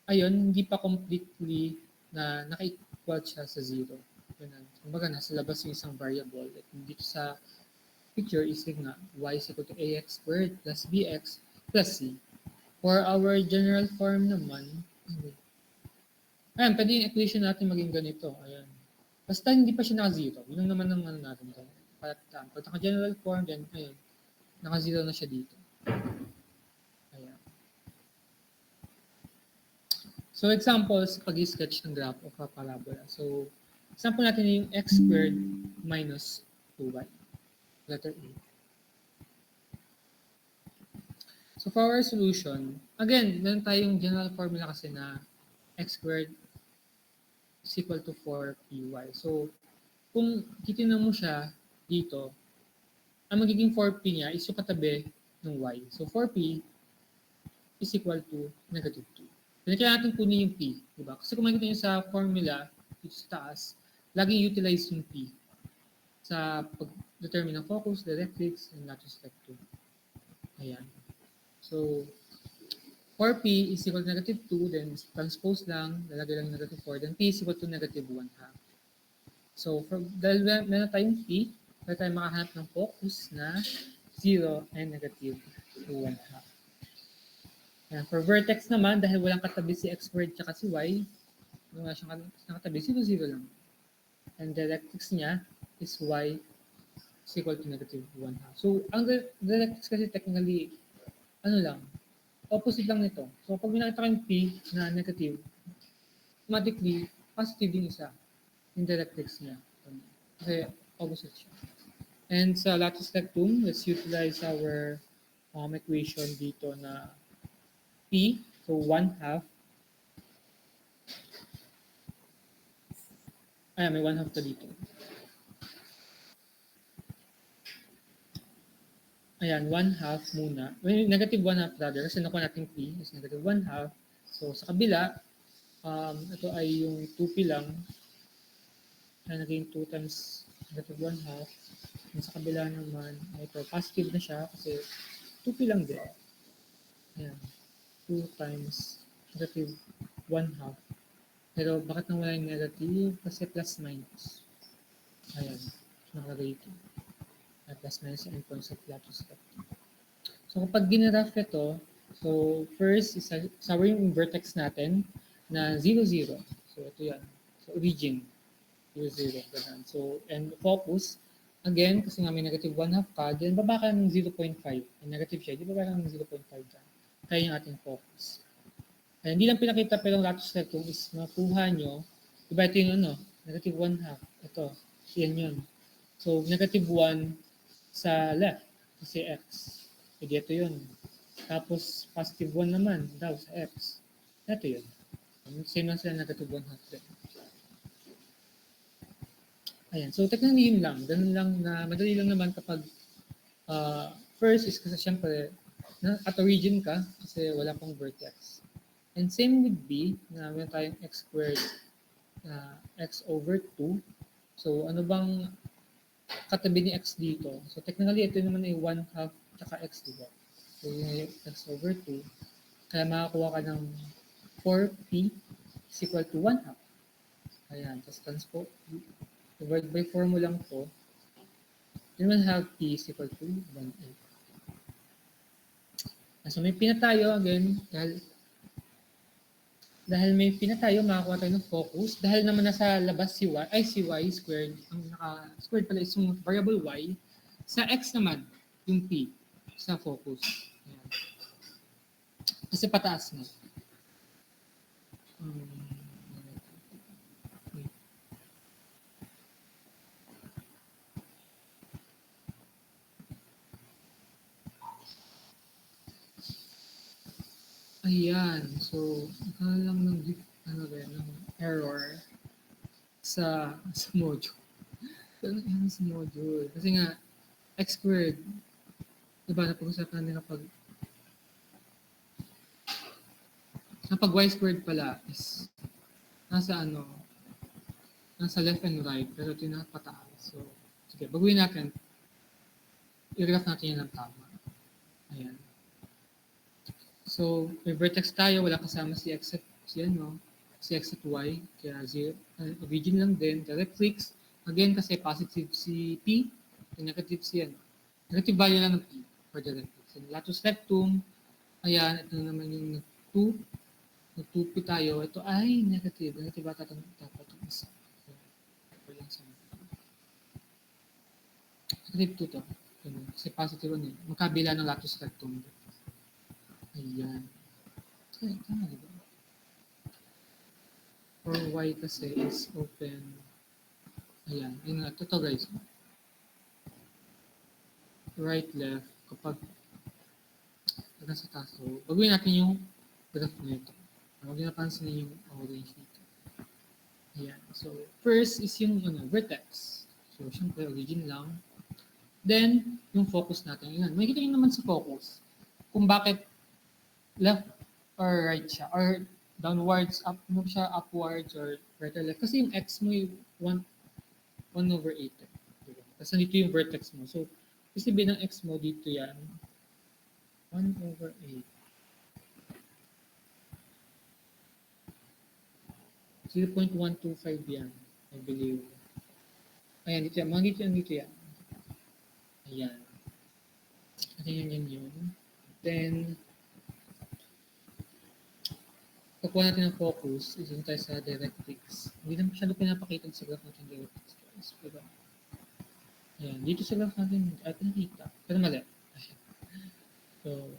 ayun, hindi pa completely na naka-equal siya sa 0. Ganun. Kumbaga, nasa labas yung isang variable. At dito sa picture is nga, y is equal to ax squared plus bx plus c. For our general form naman, ayan, pwede yung equation natin maging ganito. Ayan. Basta hindi pa siya naka-0. Yun naman ang ano natin. Pag naka-general form, then, ayun, naka-0 na siya dito. Ayan. So, examples, pag-sketch ng graph of a parabola. So, example natin yung x squared minus 2y. Letter A. So, for our solution, again, meron tayong general formula kasi na x squared is equal to 4py. So, kung titignan mo siya dito, ang magiging 4p niya is yung katabi ng y. So, 4p is equal to negative 2. Kailangan natin kunin yung p, di ba? Kasi kung makikita nyo sa formula, dito sa taas, laging utilize yung p sa pag-determine ng focus, directrix, and lattice rectum. Ayan. So, 4p is equal to negative 2, then transpose lang, lalagay lang negative 4, then p is equal to negative 1 half. So, dahil meron tayong p, pwede tayo makahanap ng focus na 0 and negative 1 half. Ayan. For vertex naman, dahil walang katabi si x squared tsaka si y, wala siyang nakatabi, 0, 0 lang. And directrix niya is y is equal to negative 1 half. So, ang directrix kasi technically, ano lang, opposite lang nito. So, pag nakita kayong p na negative, automatically, positive yung isa, yung directrix niya. Kasi opposite siya. And sa lattice rectum, let's utilize our equation dito na p, so 1 half. Ayan, may 1 half to dito. Ayan, 1 half muna. Negative 1 half rather, kasi nakuha natin p is negative 1 half. So, sa kabila, ito ay yung 2p lang. Ayan, naging 2 times negative 1 half. And sa kabila naman, ito, positive na siya kasi 2p lang din. Ayan, 2 times negative 1 half. Pero bakit nawala yung negative? Kasi plus minus. Ayan, nakalagay ito. Plus minus yung endpoints of lattice rectum. So kapag ginraph ito, so first, isawa yung vertex natin na 0, 0. So ito yan. So origin, 0, 0. Ganun. So, and focus, again, kasi nga may negative 1 half ka, then baba ka ng 0.5. May negative siya, di baba ka ng 0.5 dyan. Kaya yung ating focus. And hindi lang pinakita pero lattice rectum is makuha nyo Diba ito yung ano, negative 1 half. Ito, yan yun. So, negative 1 sa left, kasi x. Pwede ito yun. Tapos, positive 1 naman daw sa x. Ito yun. Same lang sila negative 1 half din. Ayan. So, technically yun lang. Ganun lang na, madali lang naman kapag first is kasi syempre, at origin ka kasi wala pang vertex. And same with b, na meron tayong x squared x over 2. So, ano bang katabi ni x dito? So, technically, ito naman ay 1 half tsaka x, diba? So, yung x over 2. Kaya makakuha ka ng 4p is equal to 1 half. Ayan. Tapos transpose, divide by 4 mo lang to. Then we'll have p is equal to 1/8. So, may pina tayo again, dahil may pina tayo, makakuha tayo ng focus. Dahil naman nasa labas si y squared, ang naka-squared pala is yung variable y. Sa x naman, yung p sa focus. Ayan. Kasi pataas na. Ayan. So, lang ng error sa module. Sa module. Kasi nga, x squared, diba, napag-usapan nila kapag y squared pala is nasa left and right, pero ito yung pataas. So, sige, baguhin natin. I-graph natin yan ng tama. Ayan. So, may vertex tayo, wala kasama si x at si x at y, kaya origin lang din. Directrix, again, kasi positive si p, negative si negative value lang ng p for directrix. And latus rectum, ayan, ito naman yung 2. Nag-2p tayo, ito ay negative. Negative ba dapat itong isa? Negative 2 to. Kasi positive magkabila ng latus rectum. Ayan. Okay, tama diba? For y kasi is open. Ayan. Yun nga. Ito guys. Right, left. Kapag nasa taas. So, baguhin natin yung graph nito. Huwag nyo napansin yung orange dito. Ayan. So, first is yung vertex. So, syempre, origin lang. Then, yung focus natin. Ayan. Makikita nyo naman sa focus kung bakit left or right siya. Or downwards, upwards, or right or left. Kasi yung x mo yung 1 over 8. Diba? Tapos nandito yung vertex mo. So, kasi ng x mo dito yan. 1 over 8. 0.125 yan, I believe. Ayan, dito yan. Mga dito yan. Ayan. Ayan yun. Then, kukuha natin ng focus. Isun tayo sa directrix. Hindi na masyado pinapakita sa graph natin directrix. Pero, ayan. Dito sa graph natin, ay pinakita. Pero mali. So,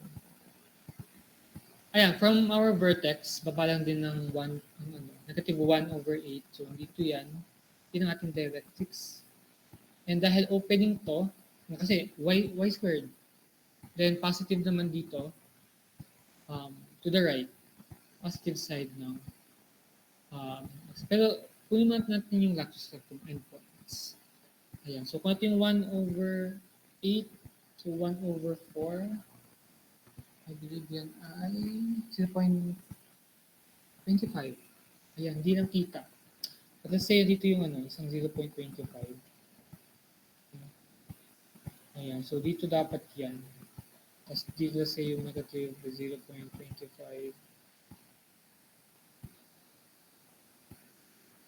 ayan. From our vertex, baba lang din ng negative 1 over 8. So, dito yan. Yun ang ating directrix. And dahil opening to, kasi y squared. Then positive naman dito to the right. Positive side ng pero kunin natin yung latus rectum endpoints. Ayan. So kung natin 1 over 8 to 1 over 4, I believe yan ay 0.25. Ayan, hindi lang kita. But let's say dito yung isang 0.25. Ayan, so dito dapat yan. Tapos dito sa yung negative 0.25.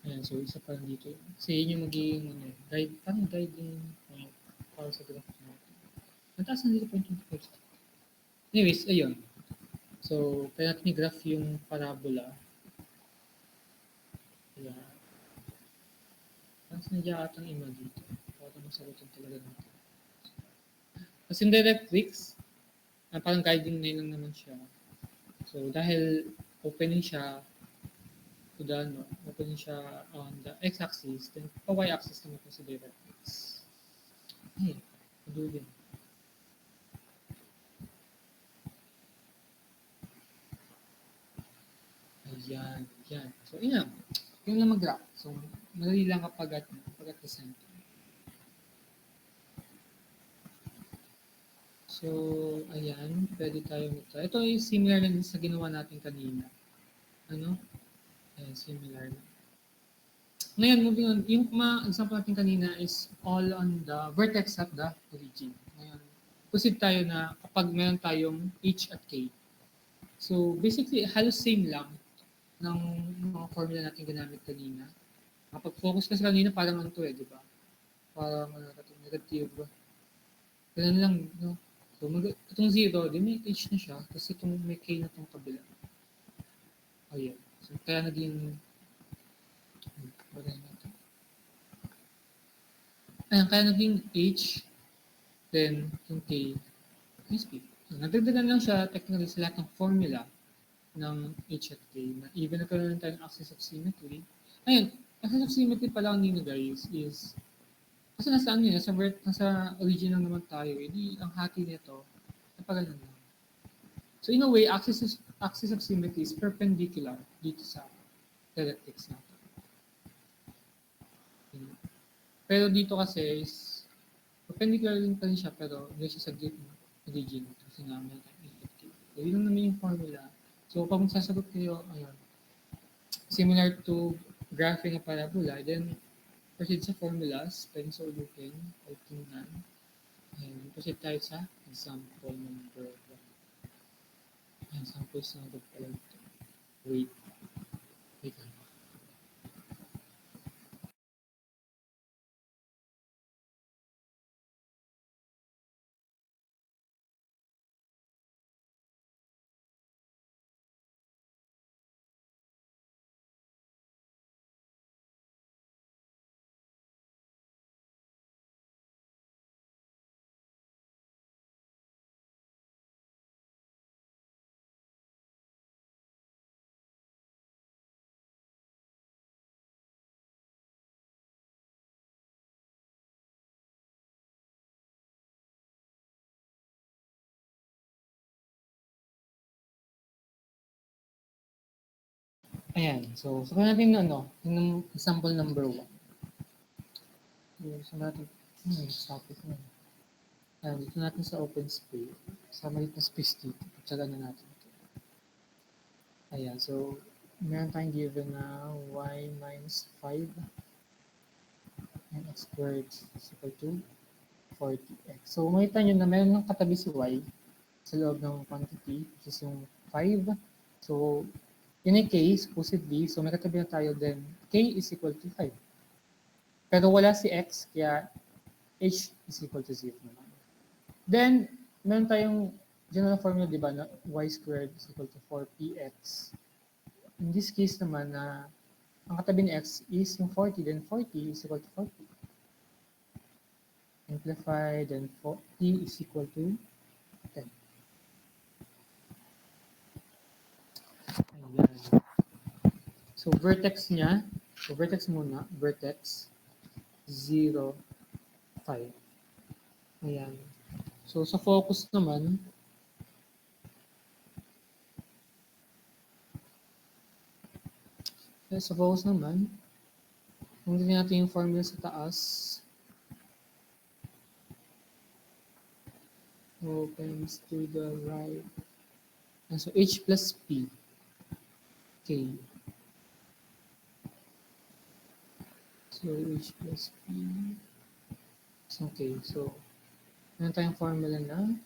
Ayan, so isa pa dito. Kasi yun yung magiging guide, parang guiding point para sa graph natin. Mataas na 0.25. Anyways, ayun. So, kaya natin i-graph yung parabola. Ayan. Tapos nandiyan atang ima dito. Para masagutan talaga natin. Kasi yung directrix, parang guiding na lang naman siya. So, dahil opening siya to the ko din siya on the x-axis, then pa-y-axis naman ko sa directrix. Ay, do din. Ayan, yan. So, yun lang. Yung lang mag-graph. So, madali lang kapag at the center. So, ayan. Pwede tayo mag-try. Ito ay similar lang din sa ginawa natin kanina. Ano? Ayan, similar na. Ngayon, moving on. Yung mga example natin kanina is all on the vertex of the origin. Ngayon, proceed tayo na kapag meron tayong H at K. So, basically, halos same lang ng mga formula natin ginamit kanina. Kapag focus kasi kanina, parang ano to di ba? Parang negative. Ganun lang, no? So, itong 0, di may H na siya, kasi itong may K na itong kabila. Ayan. So, kaya naging, ayan, kaya naging H, then yung K, SP. So, nadagdagan lang siya technically sa lahat ng formula ng H at K, na even nagkaroon tayo ng axis of symmetry. Ayun, axis of symmetry pala ang nino guys is kasi nasa ano yun, nasa origin lang naman tayo, hindi ang hati nito, napagalan lang. So in a way, axis of symmetry is perpendicular dito sa directrix natin. Pero dito kasi is perpendicular din pa rin siya, pero hindi siya sa origin. Kasi nga may effect. So yun lang naman yung formula. So pag magsasagot kayo, ayun, similar to graphing a parabola, then proceed sa formulas, pwedeng sa ulitin, o tingnan. And proceed tayo sa example number 1. Example number pala ito. Wait. Wait lang. Ayan. So, sabi natin na ano, yung example number 1. So, natin, topic na. Ayan, dito natin sa open space. Sa maliit na space dito. Pagtsaga na natin ito. Ayan. So, meron tayong given na y minus 5 and x squared is equal to 40x. So, makita nyo na meron ng katabi si y sa loob ng quantity, which is yung 5. So, in a case, supposedly, so may katabi na tayo, then k is equal to 5. Pero wala si x, kaya h is equal to 0 naman. Then, meron tayong general formula, di ba, na y squared is equal to 4px. In this case naman, na ang katabi ni x is yung 40, then 40 is equal to 40. Simplify, then 40 is equal to 10. Ayan. So, vertex niya, so vertex muna, vertex 0, 5. Ayan. So, sa focus naman, kung hindi natin yung formula sa taas, opens to the right. And so, h plus p, k. So, h plus p, so, k. So, meron tayong formula na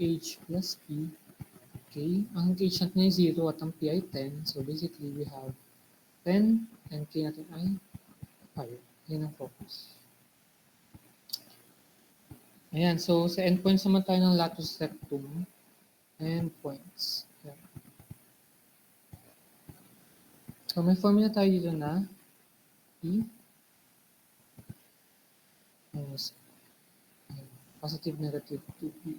h plus p, k. Ang h natin ay 0 at ang p ay 10. So, basically, we have 10 and k natin ay 5. Yan ang focus. Ayan, so sa endpoints naman tayo ng latus rectum. Endpoints. Ayan. So may formula tayo dito na P minus positive negative 2P.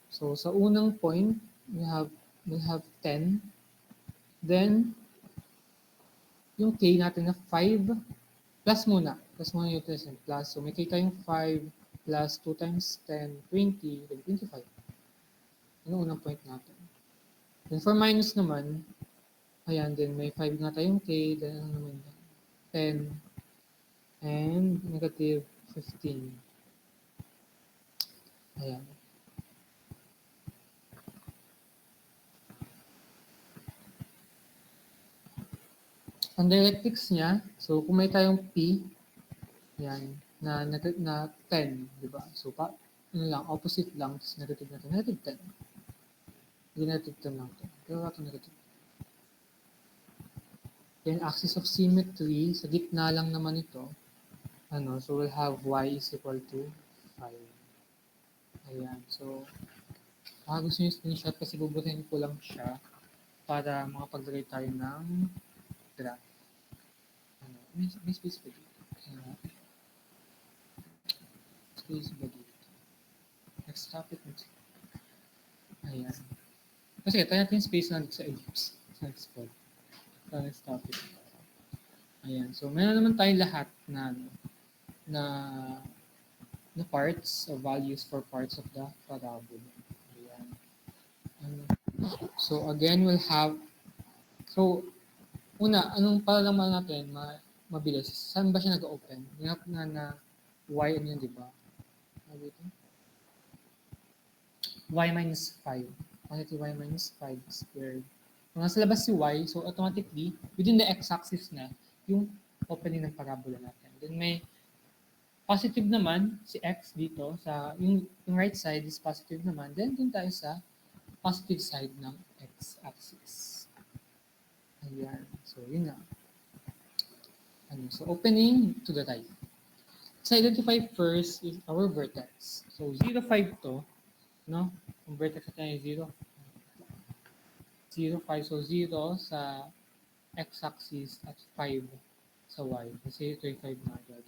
So sa unang point, we have 10. Then yung k natin na 5 plus muna. Plus muna yung present. Plus. So may k tayong 5 plus 2 times 10, 20, then 25. Ano unang point natin? Then for minus naman, ayan, then may 5 nga tayong k, then ano naman yan? 10 and negative 15. Ayan. Ang directrix niya, so kung may tayong p, yan, na 10, di ba? So, ano lang, opposite lang, tapos negative natin, negative 10. Hindi negative 10 lang ito. Pero ito negative. Then, axis of symmetry, sa gitna lang naman ito, ano, so we'll have y is equal to 5. Ayan, so, gusto nyo screenshot kasi bubutahin ko lang siya para makapaglagay tayo ng graph. Ano, may space pa dito. Space ba dito? Next topic. Ayan. Kasi tayo natin space na sa ellipse. Next part. Next topic. Ayan. So, meron naman tayo lahat na na parts or values for parts of the parabola. Ayan. So, again, we'll have so, una, anong para lang natin mabilis? Saan ba siya nag-open? Hinap na y ano yun, di ba? Y minus 5. Positive y minus 5 squared. Kung nasa labas si y, so automatically, within the x-axis na, yung opening ng parabola natin. Then may positive naman si x dito, yung right side is positive naman. Then dun tayo sa positive side ng x-axis. Ayan. So, yun na. So, opening to the right. So, identify first is our vertex. So, 0, 5 to, no? Ang vertex natin ay 0. 0, 5. So, 0 sa x-axis at 5 sa y. Kasi ito ay 5 na agad.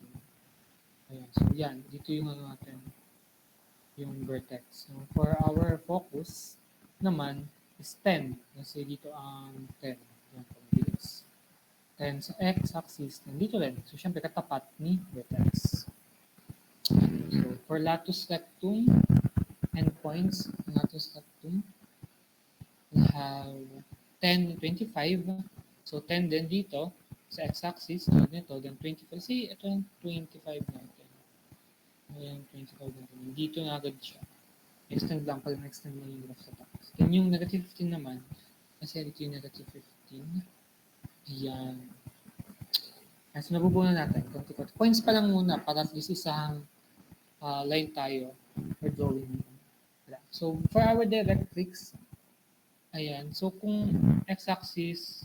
Ayan. So, yan. Dito yung ano natin. Yung vertex. So, for our focus naman is 10. Kasi dito ang 10. Yan, pamabilis. 10 sa x-axis. Nandito rin. So, syempre katapat ni vertex. So, for latus rectum endpoints, latus rectum, we have 10, 25. So, 10 din dito sa x-axis. Nito, then 25. See, ito yung 25 natin. Ayan, 25 natin. Dito na agad siya. Extend lang pala extend mo yung graph sa taas. Then yung negative 15 naman, kasi dito yung negative 15. Ayan. So, nabubuo na natin. Konti-konti. Points pa lang muna para at least isang line tayo for drawing. So, for our directrix, ayan. So, kung x-axis,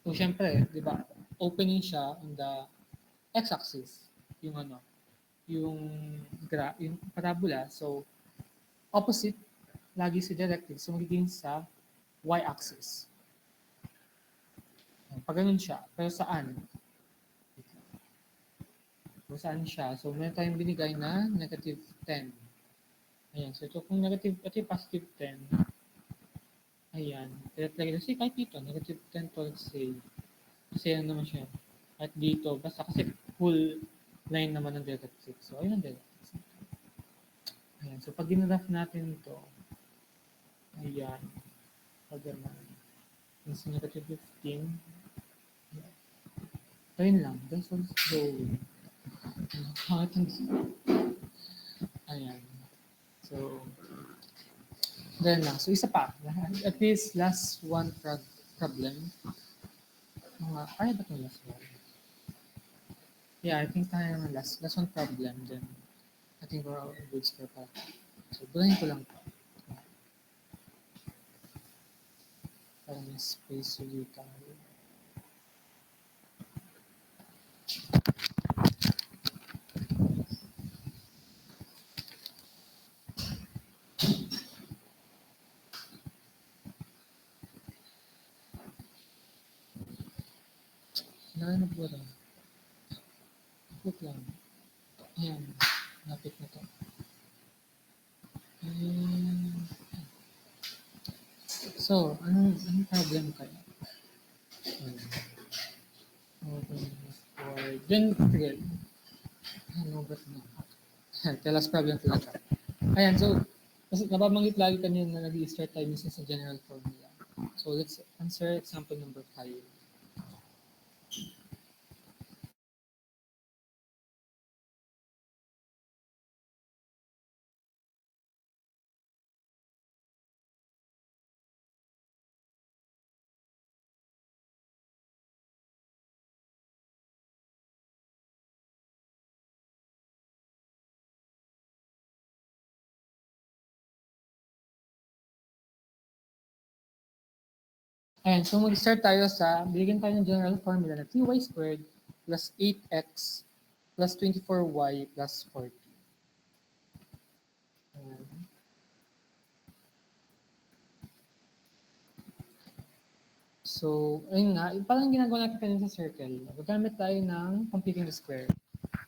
so, syempre, di ba, opening siya on the x-axis. Yung ano, yung parabola. So, opposite, lagi si directrix. So, magiging sa y-axis. Pag ganun siya. Pero saan? Kung saan siya. So, meron tayong binigay na negative 10. Ayan. So, ito kung negative, ito yung positive 10. Ayan. Kaya talaga, kasi kahit dito, negative 10 to let's say. Kasi ano naman siya. At dito, basta kasi full line naman ng directrix. So, ayun ang directrix. Ayan. So, pag ginraph natin ito, ayan. Pag naman, is negative 15. Ayun lang. That's all slow. Ayan. So, then lang. So, isa pa. At least last one problem. Kaya ba itong last one? Yeah, I think kaya naman last one problem. Then, I think we're all good for pa. So, buhayin ko lang po. Para may space ulit tayo. Kailangan na po rin. Ikot lang. Ayan. Napit na to. So, anong problem kaya? squared. Then, sige. Ano ba ito? Tell us problem talaga. Ayan, so, kasi nababanggit lagi kanina na nag-i-start tayo minsan sa general formula. So, let's answer example number 5. Ayan, so mag-start tayo sa, bigyan tayo ng general formula na 3y squared plus 8x plus 24y plus 40. Ayan. So, ayun nga, parang ginagawa natin kanina sa circle. Gagamit tayo ng completing the square.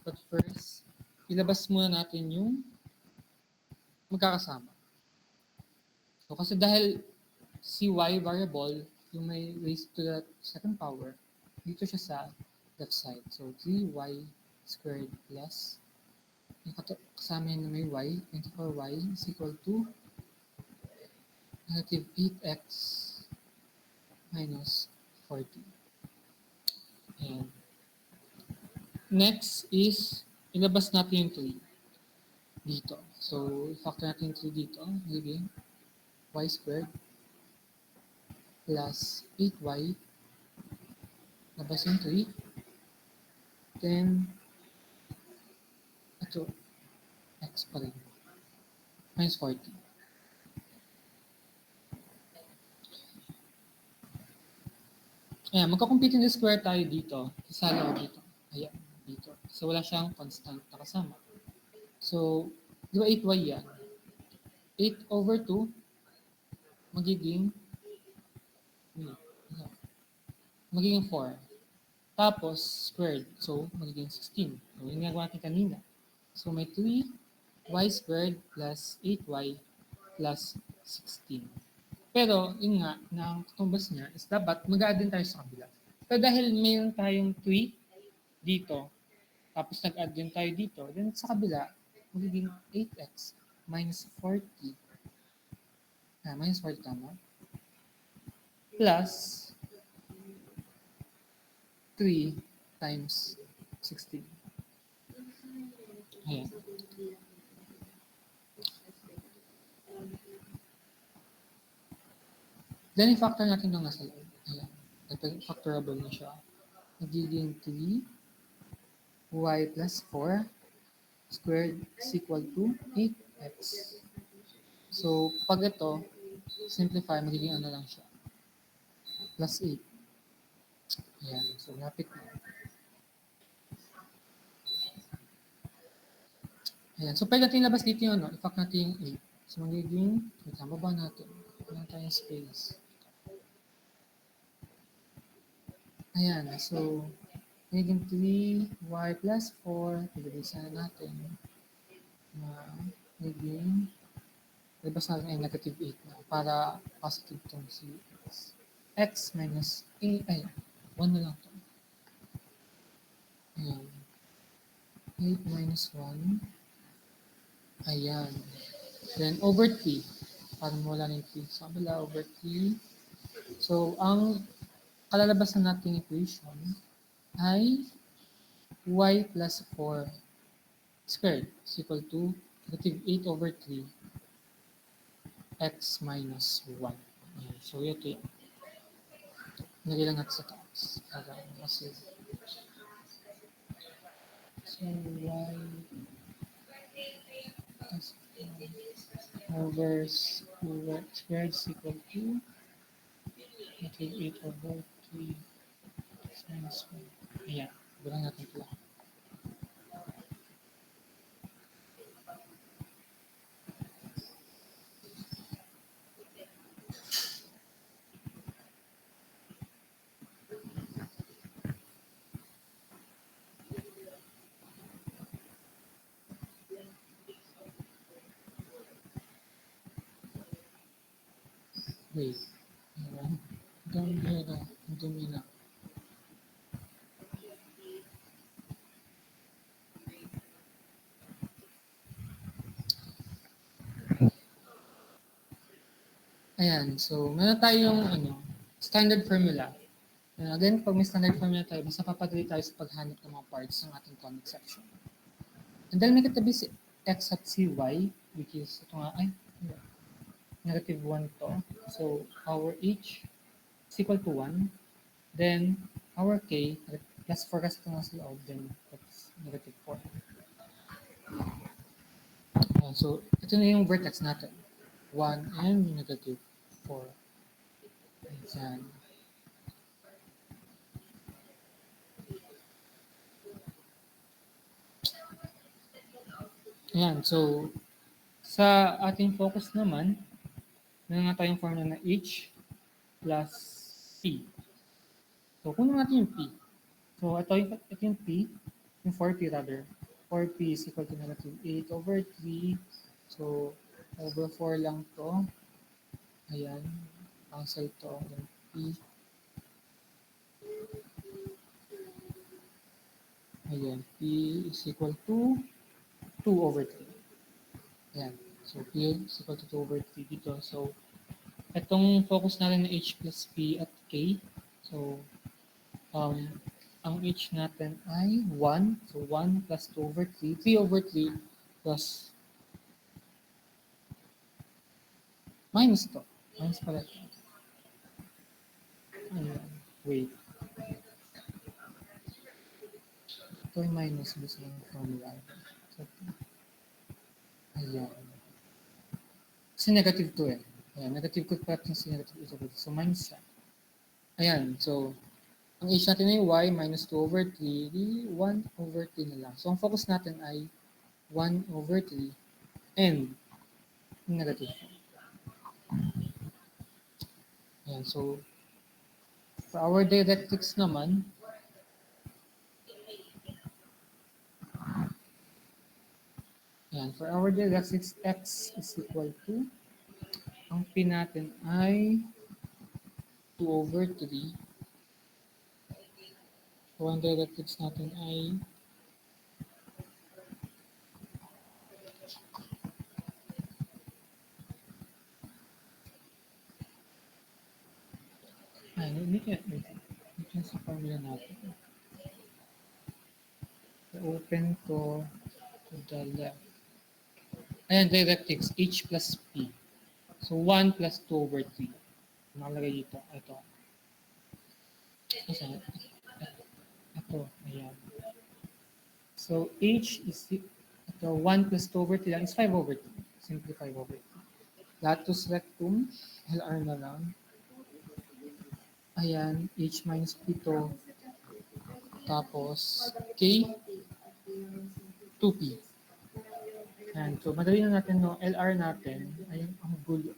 But first, ilabas muna natin yung magkakasama. So, kasi dahil si y variable, yung may raised to the second power, dito siya sa left side. So, 3y squared plus, yung kasama yun na may y, 24y is equal to negative 8x minus 40. Ayan. Next is, ilabas natin yung 3 dito. So, factor natin yung 3 dito. Magiging y squared plus 8y. Labas yung 3. Then, ito, x pa rin. Minus 40. Ayan, magkakompute in the square tayo dito. Isali ako dito. Ayan, dito. So, wala siyang constant na kasama. So, di ba 8y yan? 8 over 2, magiging, magiging 4. Tapos, squared. So, magiging 16. So, yung nagawa natin kanina. So, may 3y squared plus 8y plus 16. Pero, yun nga, na katumbas niya is dapat mag-add din tayo sa kabila. Pero dahil mayroon tayong 3 dito, tapos nag-add din tayo dito, then sa kabila, magiging 8x minus 40. Minus 40 tama. Plus 3 times 16. Ayan. Then, i-factor natin ng nasa loob. Ayan. Factorable na siya. Magiging 3y plus 4 squared is equal to 8x. So, pag ito, simplify, magiging ano lang siya. Plus 8. Ayan. So, lapit na. Ayan. So, pwede natin labas dito yung ano, i-fact natin yung 8. So, magiging, wait lang, baba natin. Wala tayong space. Ayan. So, magiging 3y plus 4. Pagdabisa na natin. Magiging, labas natin ay negative 8 na para positive itong si x minus a, ay, 1 na lang ito. Ayan. 8 minus 1. Ayan. Then, over 3. Para mawala ng 3 sa kabila, over 3. So, ang kalalabasan nating equation ay y plus 4 squared is equal to negative 8 over 3 x minus 1. Ayan. So, ito yan. Lagay lang natin sa taas. Para kasi. So, y plus 4 over squared is equal to negative 8 over 3 x minus 1. Ayan. Bilang natin ito lang. Wait. Ayan. Dumi na. Ayan, so meron tayong standard formula. Again, pag may standard formula tayo, mas napapadali tayo sa paghanap ng mga parts ng ating conic section. And then may katabi si x at si y, which is, ito nga, negative 1 to. So, our h is equal to 1. Then, our k, plus 4 kasi ito nga sa loob, then that's negative 4. So, ito na yung vertex natin. 1 and negative 4. Ayan. Ayan, so, sa ating focus naman, meron nga tayong formula na h plus p. So, kunin natin yung p. So, ito yung p, yung 4p rather. 4p is equal to negative 8 over 3. So, over 4 lang to. Ayan. Cancel to. Yung p. Ayan. P is equal to 2 over 3. Ayan. So, P is equal to 2 over 3 dito. So, itong focus natin na H plus P at K. So, ang H natin ay 1. So, 1 plus 2 over 3. 3 over 3 plus minus to. Minus pala ito. Ayan. Wait. Ito ay minus gusto ng formula. So, ayan. Kasi negative 2 eh. Ayan, negative 2 pa ito si negative 8 over 2. So, minus siya. Ayan, so, ang h natin ay y minus 2 over 3, di 1 over 3 na lang. So, ang focus natin ay 1 over 3 and negative 4. Ayan, so, for our directrix naman, ayan, for our directrix, x is equal to, ang p natin ay 2 over 3. So, ang directrix natin ay hindi kaya sa formula natin. So, open to the left. Ayan, directrix, h plus p. So, 1 plus 2 over 3. Nakalagay dito. Ito. Ito. Ayan. So, h is ito, 1 plus 2 over 3 lang is 5 over 3. Simply 5 over 3. Latus rectum, LR na lang. Ayan, h minus p to. Tapos, k, 2p. Ayan, so madali na natin, no, LR natin, ayun, ang gulo,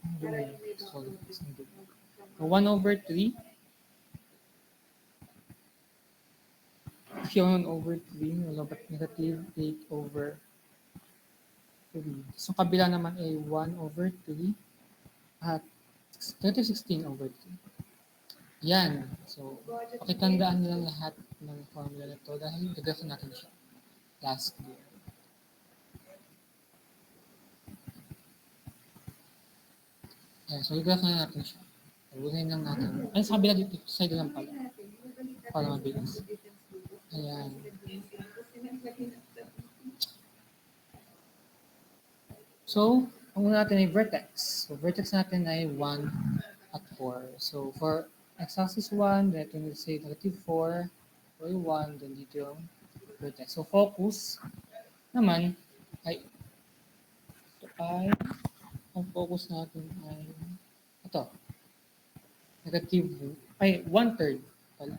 sorry, ang gulo. So, 1 over 3, 1 over 3, wala ba't negative 8 over 3. So, kabila naman ay 1 over 3 at 16 over 3. Yan. So, pakitandaan lang lahat ng formula na to dahil gagawin natin siya last year. Ayan, so gagawin na natin siya. Unahin lang natin. Ay, sa kabila dito, side lang pala. Para mabilis. Ayan. So, ang una natin ay vertex. So, vertex natin ay 1 at 4. So, for x-axis 1, then ito yung say negative 4, or 1, then dito yung vertex. So, focus naman ay ang focus natin ay ito. Negative, ay 1/3 pala.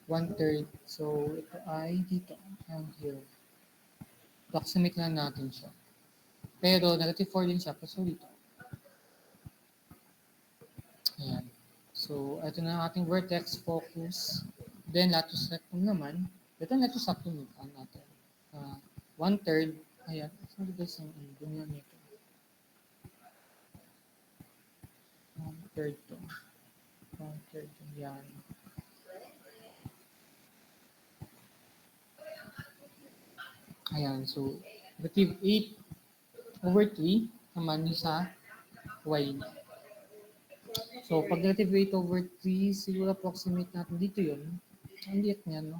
1/3. So, ito ay dito. Ang here. Approximate lang natin siya. Pero negative 4 din siya. So, dito. Ayan. So, ito na ang ating vertex focus. Then, latus rectum naman. Ito ang latus rectum natin. 1/3. Ayan. So, guys, ang ganyan nito. 1/3 to. 1/3. Ayan. Ayan. So, negative 8 over 3 naman sa y niya. So, pag negative 8 over 3, siguro approximate natin dito yun. Ang liit niya, no?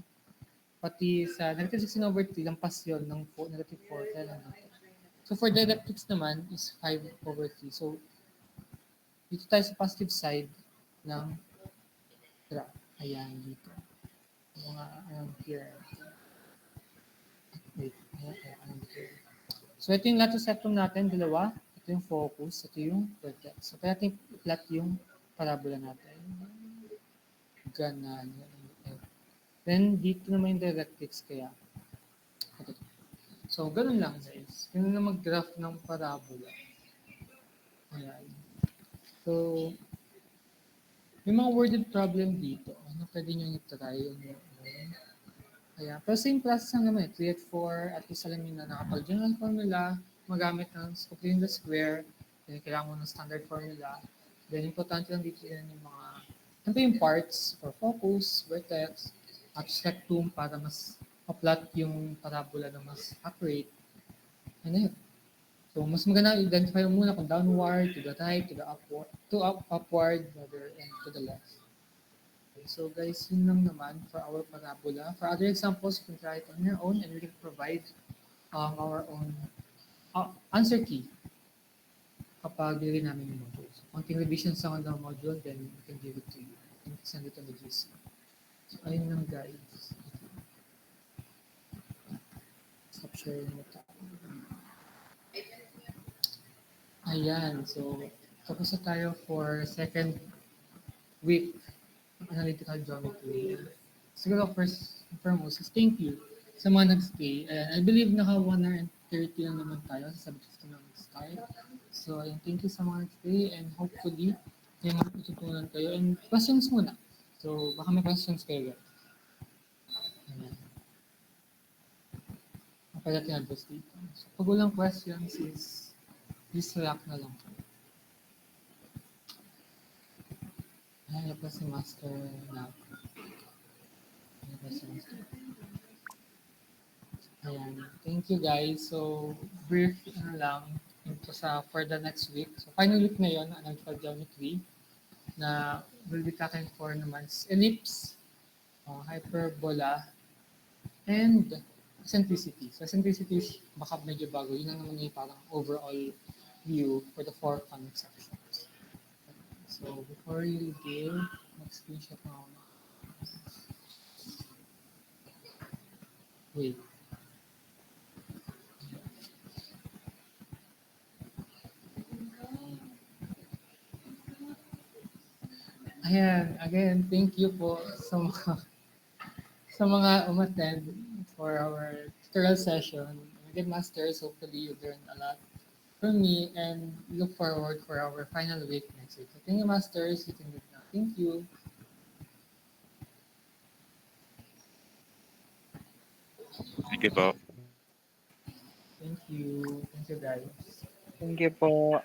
Pati sa negative 16 over 3, lampas yun ng negative 4. Kaya lang dito. So, for dielectrics naman is 5 over 3. So, dito tayo sa positive side ng graph. Ayan, dito. Mga around here. Wait, around here. So, ito yung lato septum natin, dalawa. Ito yung focus, ito yung vertex. So, kaya natin i-plot yung parabola natin. Ganan. Then, dito naman yung directrix kaya. Ito. So, ganun lang guys. Ganun lang mag-graph ng parabola. Ayan. So, may mga worded problem dito. Ano pwede nyo i-try on your own. Kaya, pero same process lang naman. 3 at 4, at least alam nyo na nakapag-general formula, magamit ng scope in the square, then kailangan mo ng standard formula. Then, importante lang dito yan yung mga, ano yung parts for focus, vertex, at spectrum para mas ma-plot yung parabola na mas accurate. Ano yun? So, mas maganda identify mo muna kung downward, to the right, to the upward, upward, rather, and to the left. So guys, yun lang naman for our parabola. For other examples, you can try it on your own and we can provide our own answer key kapag nilagay namin yung module. So, konting revisions lang on the module, then we can give it to you. You can send it on the GC. So, ayun lang guys. Stop sharing mo tayo. Ayan, so tapos na tayo for second week ng analytical geometry. Siguro first and foremost is thank you sa mga nag-stay. I believe naka 1 hour and 30 lang naman tayo sa subject na nag-start. So, ayun, thank you sa mga nag-stay and hopefully may mga tututunan kayo. And questions muna. So, baka may questions kayo. Ayan. Kapag natin address dito. So, pag walang questions is please react na lang. Ayan pa si Master na. Ayan pa si Master. Ayan. Thank you guys. So, brief na lang into for the next week. So, final week na yun, analytical geometry, na will be talking for naman ellipse, hyperbola, and eccentricity. So, eccentricity is baka medyo bago. Yun lang naman yung parang overall view for the 4 coming sections. So, before you give, mag-screenshot na ako. Wait. Ayan, again, thank you po sa mga umattend for our tutorial session. Again, masters, hopefully you learned a lot from me and look forward for our final week next week. So thank you, masters. You can do now. Thank you. Thank you po. Thank you. Thank you, guys. Thank you po.